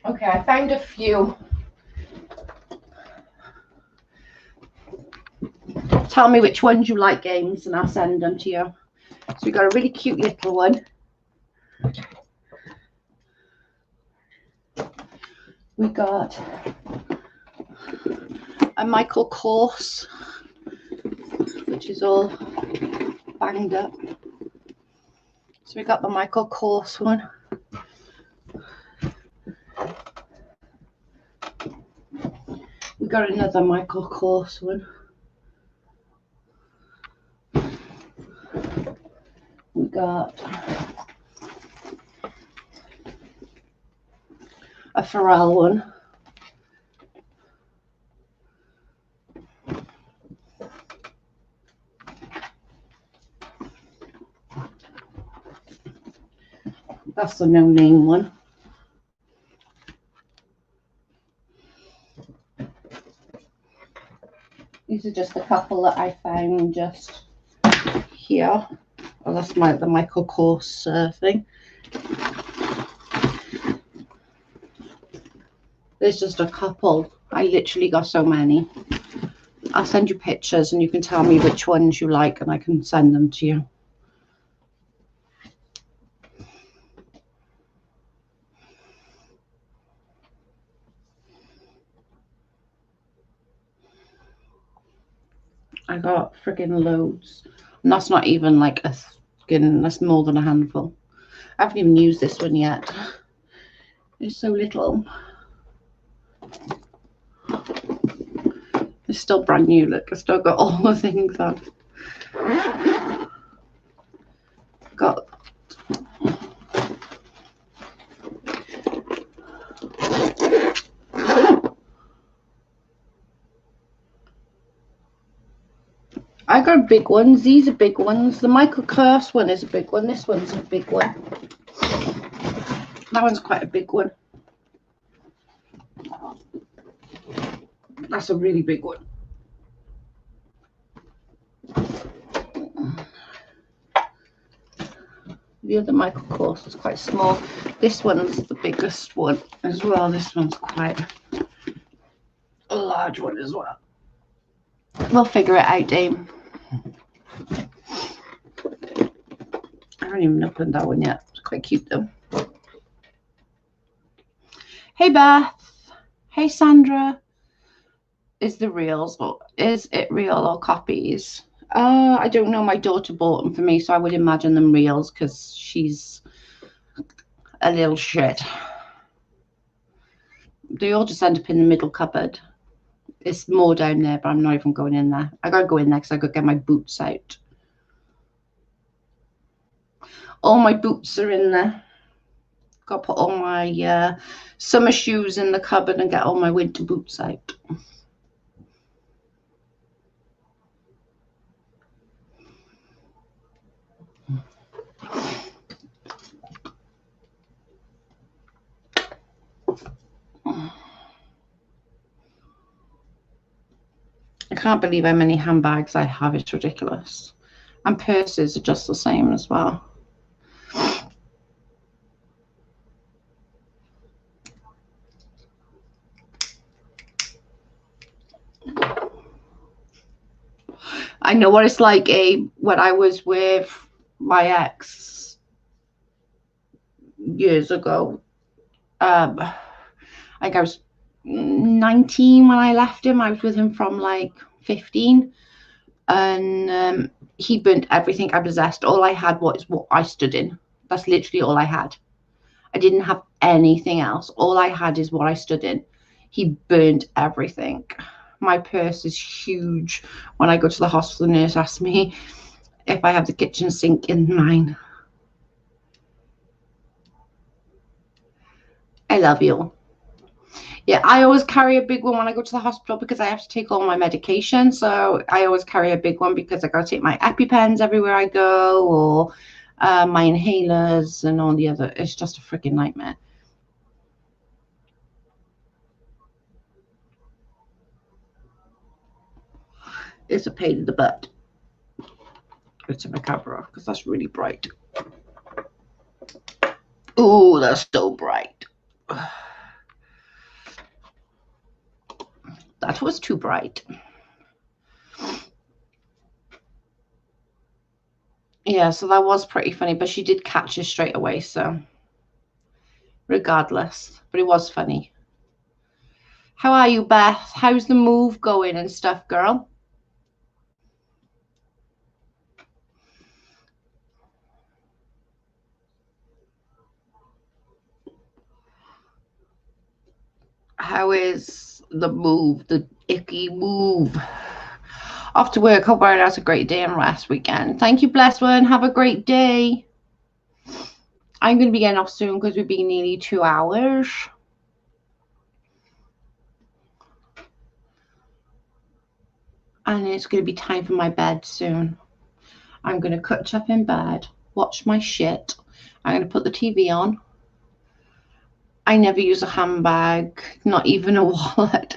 Okay, I found a few. Tell me which ones you like, games, and I'll send them to you. So we got a really cute little one. We got a Michael Kors, which is all banged up. So we got the Michael Kors one. We got another Michael Kors one. We got a Pharrell one. That's the no-name one. These are just a couple that I found just here. Oh, that's the Michael Kors thing. There's just a couple. I literally got so many. I'll send you pictures and you can tell me which ones you like and I can send them to you. I got friggin' loads. And that's not even like a skin, that's more than a handful. I haven't even used this one yet. It's so little. It's still brand new, look. I've still got all the things on. Got I got big ones. These are big ones. The Michael Kors one is a big one. This one's a big one. That one's quite a big one. That's a really big one. The other Michael Kors is quite small. This one's the biggest one as well. This one's quite a large one as well. We'll figure it out, Dame. I haven't even opened that one yet. It's quite cute though. Hey Beth. Hey Sandra. Is it real or copies? I don't know. My daughter bought them for me, so I would imagine them reals because she's a little shit. They all just end up in the middle cupboard. It's more down there, but I'm not even going in there. I gotta go in there because I gotta get my boots out. All my boots are in there. Got to put all my summer shoes in the cupboard and get all my winter boots out. I can't believe how many handbags I have. It's ridiculous. And purses are just the same as well. I know what it's like, Abe, when I was with my ex years ago. I think I was 19 when I left him. I was with him from like 15. And he burnt everything I possessed. All I had was what I stood in. That's literally all I had. I didn't have anything else. All I had is what I stood in. He burnt everything. My purse is huge. When I go to the hospital, the nurse asks me if I have the kitchen sink in mine. I love you. Yeah, I always carry a big one when I go to the hospital because I have to take all my medication. So I always carry a big one because I got to take my EpiPens everywhere I go, or my inhalers and all the other. It's just a freaking nightmare. It's a pain in the butt. Go to my camera because that's really bright. Oh, that's so bright. That was too bright. Yeah, so that was pretty funny, but she did catch it straight away, so regardless, but it was funny. How are you, Beth? How's the move going and stuff, girl? How is the move, the icky move? Off to work. Hope everyone has a great day and rest weekend. Thank you, blessed one. Have a great day. I'm going to be getting off soon because we've been nearly 2 hours. And it's going to be time for my bed soon. I'm going to catch up in bed, watch my shit. I'm going to put the TV on. I never use a handbag, not even a wallet.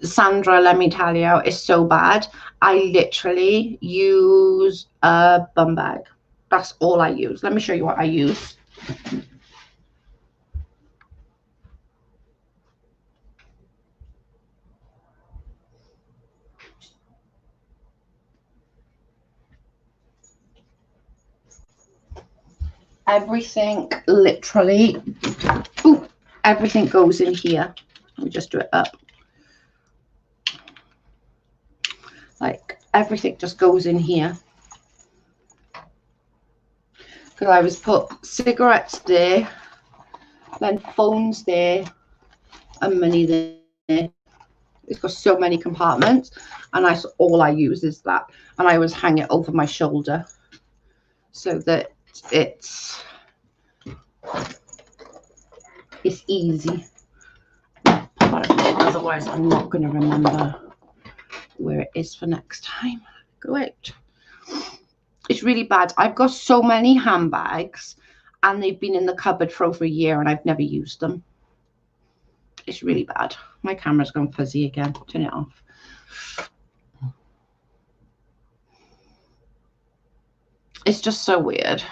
Sandra, let me tell you, it's so bad. I literally use a bum bag. That's all I use. Let me show you what I use. Everything, literally, everything goes in here. Let me just do it up. Like, everything just goes in here. Because I was put cigarettes there, then phones there, and money there. It's got so many compartments, and that's all I use is that. And I always hang it over my shoulder so that it's easy. Otherwise, I'm not going to remember where it is for next time. Go out. It's really bad. I've got so many handbags, and they've been in the cupboard for over a year, and I've never used them. It's really bad. My camera's gone fuzzy again. Turn it off. It's just so weird.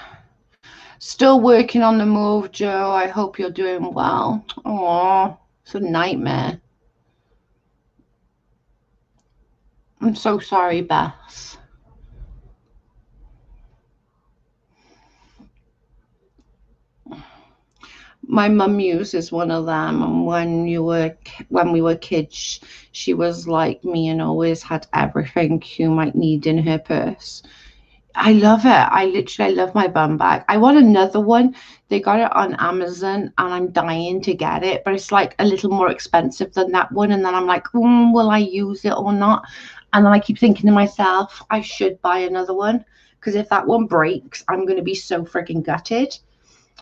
Still working on the move, Joe. I hope you're doing well. Oh, it's a nightmare. I'm so sorry, Beth. My mum uses one of them, and when we were kids, she was like me and always had everything you might need in her purse. I love it. I literally love my bum bag. I want another one. They got it on Amazon and I'm dying to get it, but it's like a little more expensive than that one. And then I'm like, will I use it or not? And then I keep thinking to myself, I should buy another one, because if that one breaks, I'm going to be so freaking gutted,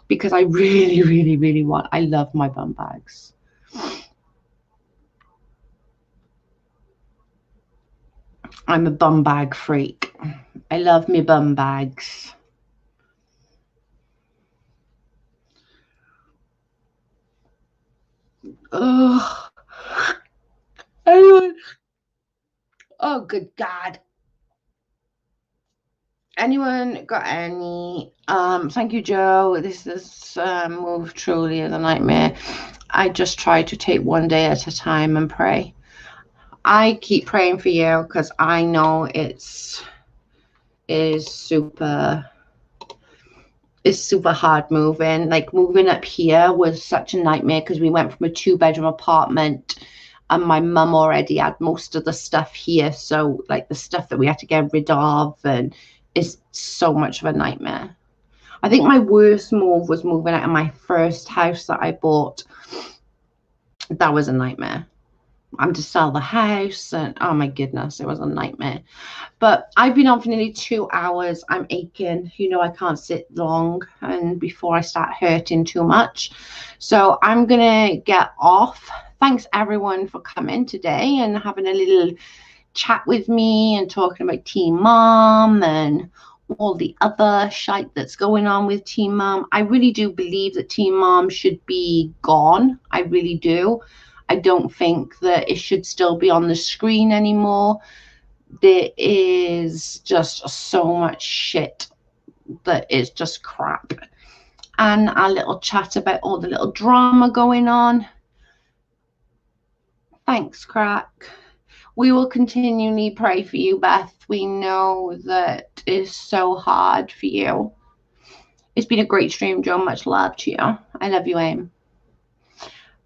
because I really, really, really I love my bum bags. I'm a bum bag freak. I love me bum bags. Oh, anyone? Oh, good God. Anyone got any? Thank you, Joe. This move truly is a nightmare. I just try to take one day at a time and pray. I keep praying for you because I know is super hard moving. Like, moving up here was such a nightmare because we went from a 2-bedroom apartment and my mum already had most of the stuff here. So like the stuff that we had to get rid of, and it's so much of a nightmare. I think my worst move was moving out of my first house that I bought. That was a nightmare. I'm to sell the house, and oh my goodness, it was a nightmare. But I've been on for nearly 2 hours. I'm aching. You know, I can't sit long and before I start hurting too much. So I'm gonna get off. Thanks everyone for coming today and having a little chat with me and talking about Teen Mom and all the other shite that's going on with Teen Mom. I really do believe that Teen Mom should be gone. I really do. I don't think that it should still be on the screen anymore. There is just so much shit that is just crap. And our little chat about all the little drama going on. Thanks, Crack. We will continually pray for you, Beth. We know that is so hard for you. It's been a great stream, Joe. Much love to you. I love you, Aim.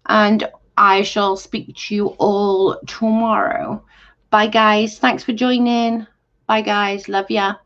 And I shall speak to you all tomorrow. Bye, guys. Thanks for joining. Bye, guys. Love ya.